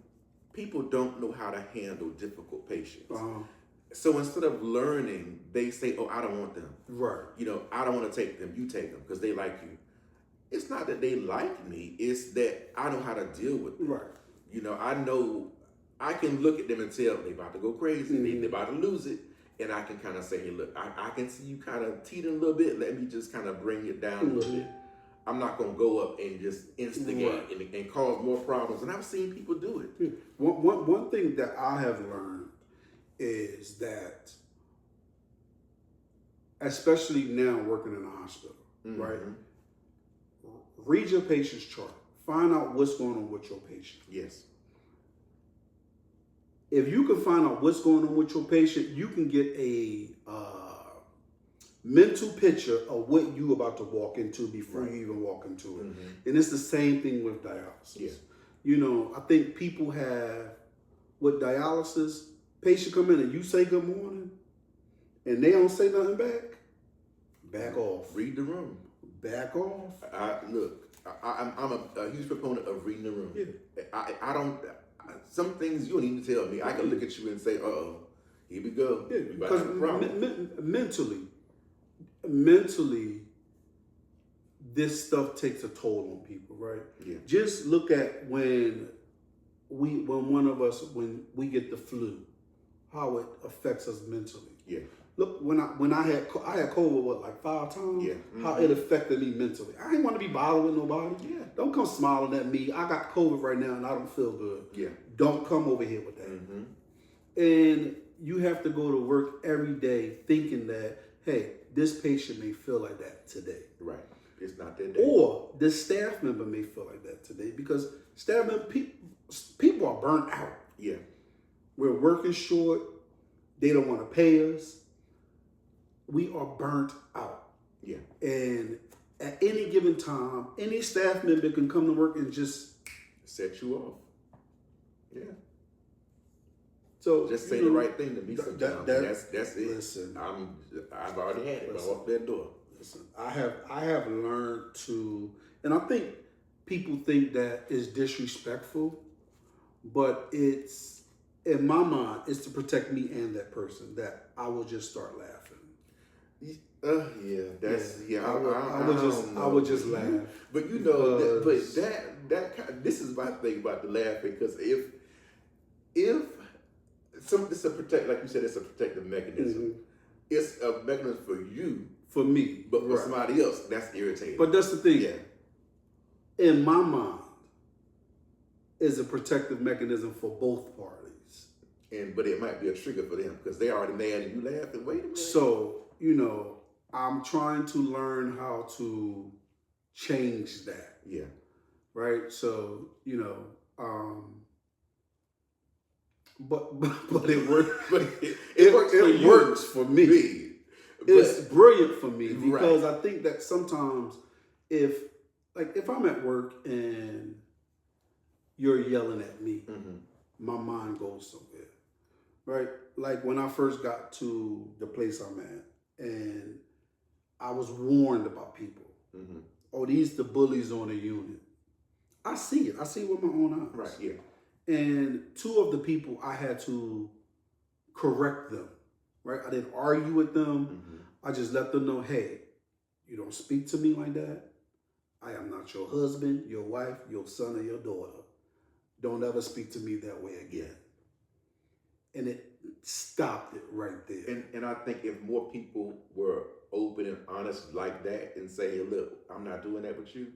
people don't know how to handle difficult patients. So instead of learning, they say, "Oh, I don't want them." Right. You know, I don't want to take them. You take them because they like you. It's not that they like me. It's that I know how to deal with them. Right. You know, I know I can look at them and tell they about to go crazy. They're about to lose it. And I can kind of say, "Hey, look, I can see you kind of teetering a little bit. Let me just kind of bring it down a little bit. I'm not going to go up and just instigate and cause more problems." And I've seen people do it. One thing that I have learned is that, especially now working in a hospital, right? Read your patient's chart. Find out what's going on with your patient. Yes. If you can find out what's going on with your patient, you can get a mental picture of what you about to walk into before you even walk into it. And it's the same thing with dialysis. You know, I think people have, with dialysis, patient come in and you say good morning and they don't say nothing back off. Read the room. Back off. I'm a huge proponent of reading the room. I don't, some things you don't even tell me. I can look at you and say, "Uh-oh, here we go." Because mentally, this stuff takes a toll on people, right? Just look at when we get the flu, how it affects us mentally. Look, when I had COVID, like 5 times, how it affected me mentally. I didn't want to be bothered with nobody. Don't come smiling at me. I got COVID right now and I don't feel good. Don't come over here with that. And you have to go to work every day thinking that, hey, this patient may feel like that today. Right. It's not their day. Or the staff member may feel like that today because staff member, people are burnt out. We're working short. They don't want to pay us. We are burnt out. And at any given time, any staff member can come to work and just set you off. So just say the right thing to me sometimes. That's it. Listen, I've already had it. I walked that door. Listen, I have learned to, and I think people think that is disrespectful, but it's, in my mind, it's to protect me and that person that I will just start laughing. I would just laugh. But you know, this is my thing about the laughing, because if it's a protect, like you said, it's a protective mechanism. It's a mechanism for you, for me, but for somebody else, that's irritating. But that's the thing. In my mind, is a protective mechanism for both parties. But it might be a trigger for them because they're already mad and you laughing. Wait a minute. So, you know, I'm trying to learn how to change that. Right? So, you know, but it works. But it works for It you. works for me. It's But, brilliant for me because right. I think that sometimes if I'm at work and you're yelling at me, mm-hmm. my mind goes somewhere, right? Like when I first got to the place I'm at, and I was warned about people. Mm-hmm. Oh, these the bullies on the unit. I see it. I see it with my own eyes. Right. Yeah. And two of the people I had to correct them. Right? I didn't argue with them. Mm-hmm. I just let them know, hey, you don't speak to me like that. I am not your husband, your wife, your son, or your daughter. Don't ever speak to me that way again. And it stopped it right there. And I think if more people were open and honest like that and say, hey, look, I'm not doing that with you,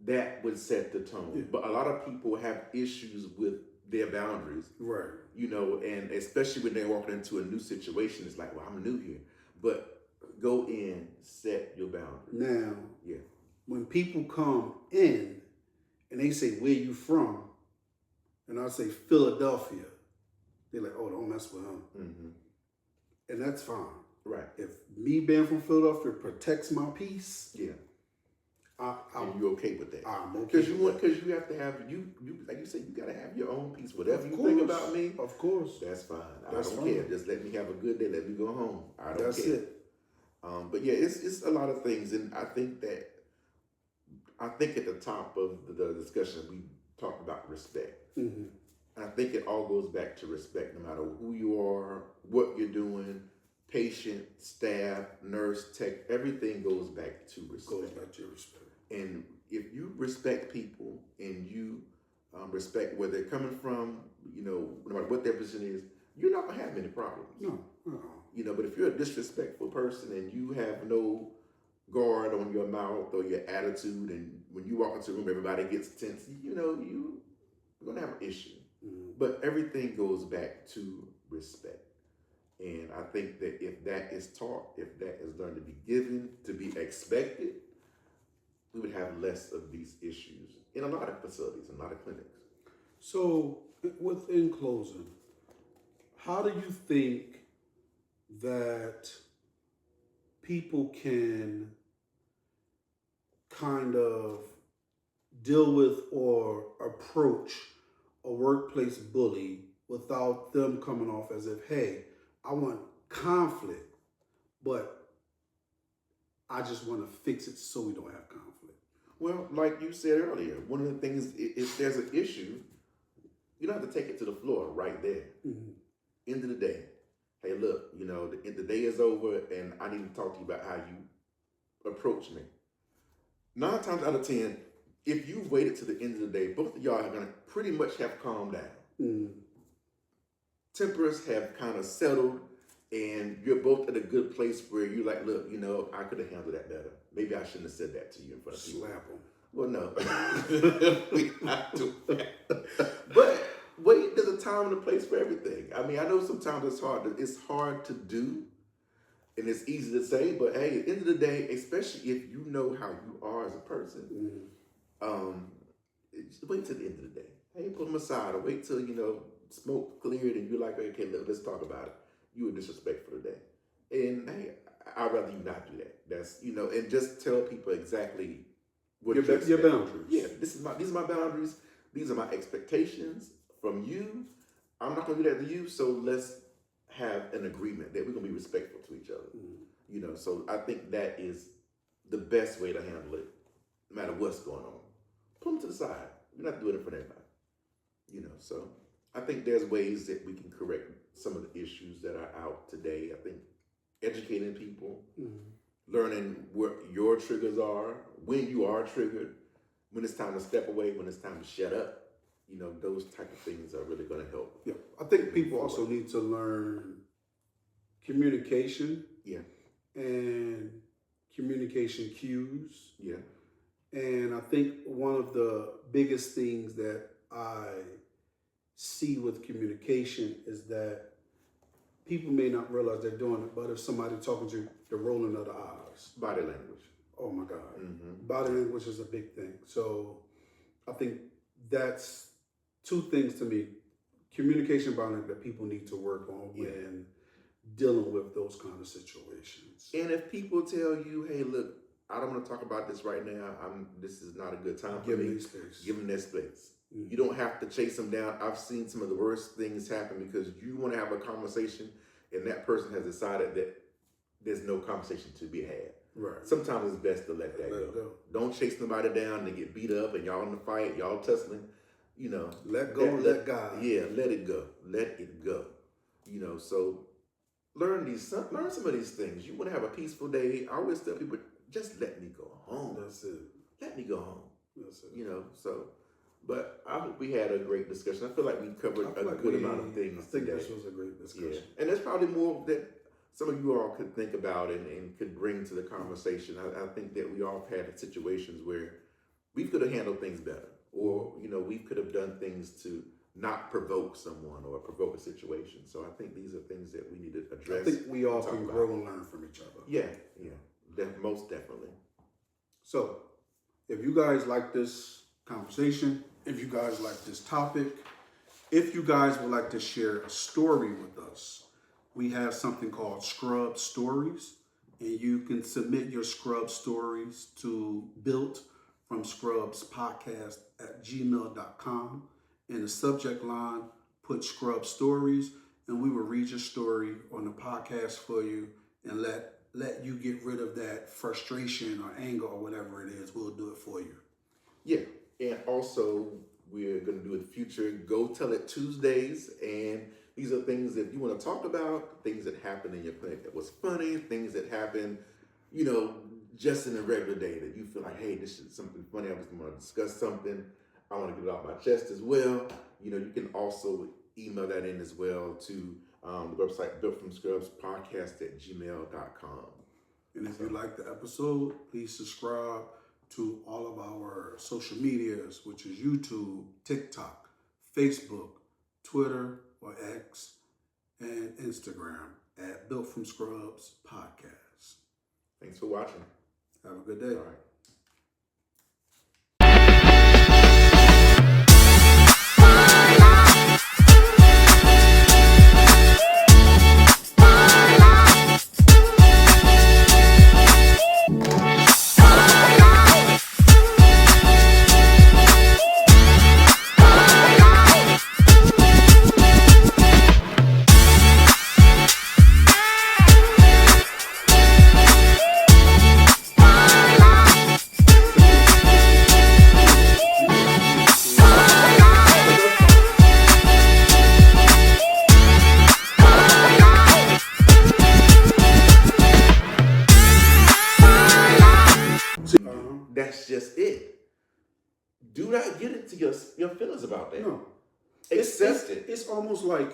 that would set the tone. Yeah. But a lot of people have issues with their boundaries. Right. You know, and especially when they're walking into a new situation, it's like, well, I'm new here. But go in, set your boundaries. Now, yeah, when people come in and they say, where you from? And I say, Philadelphia. They're like, oh, don't mess with him. mm-hmm. And that's fine. Right. If me being from Philadelphia protects my peace, yeah, and you're okay with that. I'm okay. Because you have to have you like you said, you gotta have your own peace. Whatever you think about me, of course, that's fine. That's I don't fine. care. Just let me have a good day. Let me go home. I don't that's care. It. But yeah, it's a lot of things, and I think at the top of the discussion we talked about respect. Mm-hmm. And I think it all goes back to respect, no matter who you are, what you're doing, patient, staff, nurse, tech, everything goes back to respect. Goes back to respect. And if you respect people and you respect where they're coming from, you know, no matter what their position is, you're not gonna have many problems. No. You know, but if you're a disrespectful person and you have no guard on your mouth or your attitude, and when you walk into a room, everybody gets tense, you know, you're gonna have an issue. Mm-hmm. But everything goes back to respect. And I think that if that is taught, if that is learned to be given, to be expected, we would have less of these issues in a lot of facilities, in a lot of clinics. So, in closing, how do you think that people can kind of deal with or approach a workplace bully without them coming off as if, hey, I want conflict, but I just want to fix it so we don't have conflict? Well, like you said earlier, one of the things, if there's an issue, you don't have to take it to the floor right there. Mm-hmm. End of the day, hey, look, you know, the day is over and I need to talk to you about how you approach me. 9 times out of 10, if you waited to the end of the day, both of y'all are going to pretty much have calmed down. Mm-hmm. Tempers have kind of settled, and you're both at a good place where you're like, look, you know, I could have handled that better. Maybe I shouldn't have said that to you in front of people. Slap them. Well, no. We're not doing that. But wait, there's a time and a place for everything. I mean, I know sometimes it's hard to do, and it's easy to say, but hey, at the end of the day, especially if you know how you are as a person, wait till the end of the day. Hey, pull them aside, or wait till, you know, smoke cleared and you're like, okay, let's talk about it. You were disrespectful today. And hey, I'd rather you not do that. That's, you know, and just tell people exactly what your boundaries. Yeah, these are my boundaries. These are my expectations from you. I'm not gonna do that to you, so let's have an agreement that we're gonna be respectful to each other. You know, so I think that is the best way to handle it, no matter what's going on. Pull them to the side. We're not doing it for everybody. You know, so I think there's ways that we can correct some of the issues that are out today. I think educating people, learning what your triggers are, when you are triggered, when it's time to step away, when it's time to shut up. You know, those type of things are really going to help. Yeah, I think people also need to learn communication. Yeah. And communication cues. Yeah. And I think one of the biggest things that I see with communication is that people may not realize they're doing it, but if somebody talking to you, the rolling of the eyes. Body language. Oh my God. Mm-hmm. Body language is a big thing. So I think that's 2 things to me: communication boundary that people need to work on when dealing with those kind of situations. And if people tell you, hey, look, I don't want to talk about this right now. This is not a good time for me. Give them that space. Mm-hmm. You don't have to chase them down. I've seen some of the worst things happen because you want to have a conversation and that person has decided that there's no conversation to be had. Right. Sometimes it's best to let that go. Don't chase somebody down and get beat up and y'all in the fight, y'all tussling. You know, let go, let God. Yeah, let it go. Let it go. You know, so learn some of these things. You want to have a peaceful day. I always tell people, just let me go home. That's it. Let me go home. That's it. You know, so, but I hope we had a great discussion. I feel like we covered a good amount of things today. This was a great discussion. Yeah. And there's probably more that some of you all could think about and could bring to the conversation. I think that we all have had situations where we could have handled things better, or, you know, we could have done things to not provoke someone or provoke a situation. So I think these are things that we need to address. I think we all can grow and learn from each other. Yeah, most definitely. So if you guys like this conversation, if you guys like this topic, if you guys would like to share a story with us, we have something called Scrub Stories, and you can submit your Scrub Stories to builtfromscrubspodcast@gmail.com. In the subject line, put Scrub Stories, and we will read your story on the podcast for you and let you get rid of that frustration or anger or whatever it is. We'll do it for you. Yeah, and also we're going to do in the future Go Tell It Tuesdays, and these are things that you want to talk about, things that happened in your clinic that was funny, things that happened, you know, just in a regular day that you feel like, hey, this is something funny. I just want to discuss something. I want to get it off my chest as well. You know, you can also email that in as well to the website builtfromscrubspodcast@gmail.com. And if you like the episode, please subscribe to all of our social medias, which is YouTube, TikTok, Facebook, Twitter or X, and Instagram at Built From Scrubs Podcast. Thanks for watching. Have a good day. All right. That's just it. Do not get into your feelings about that. No. Accept it. It's almost like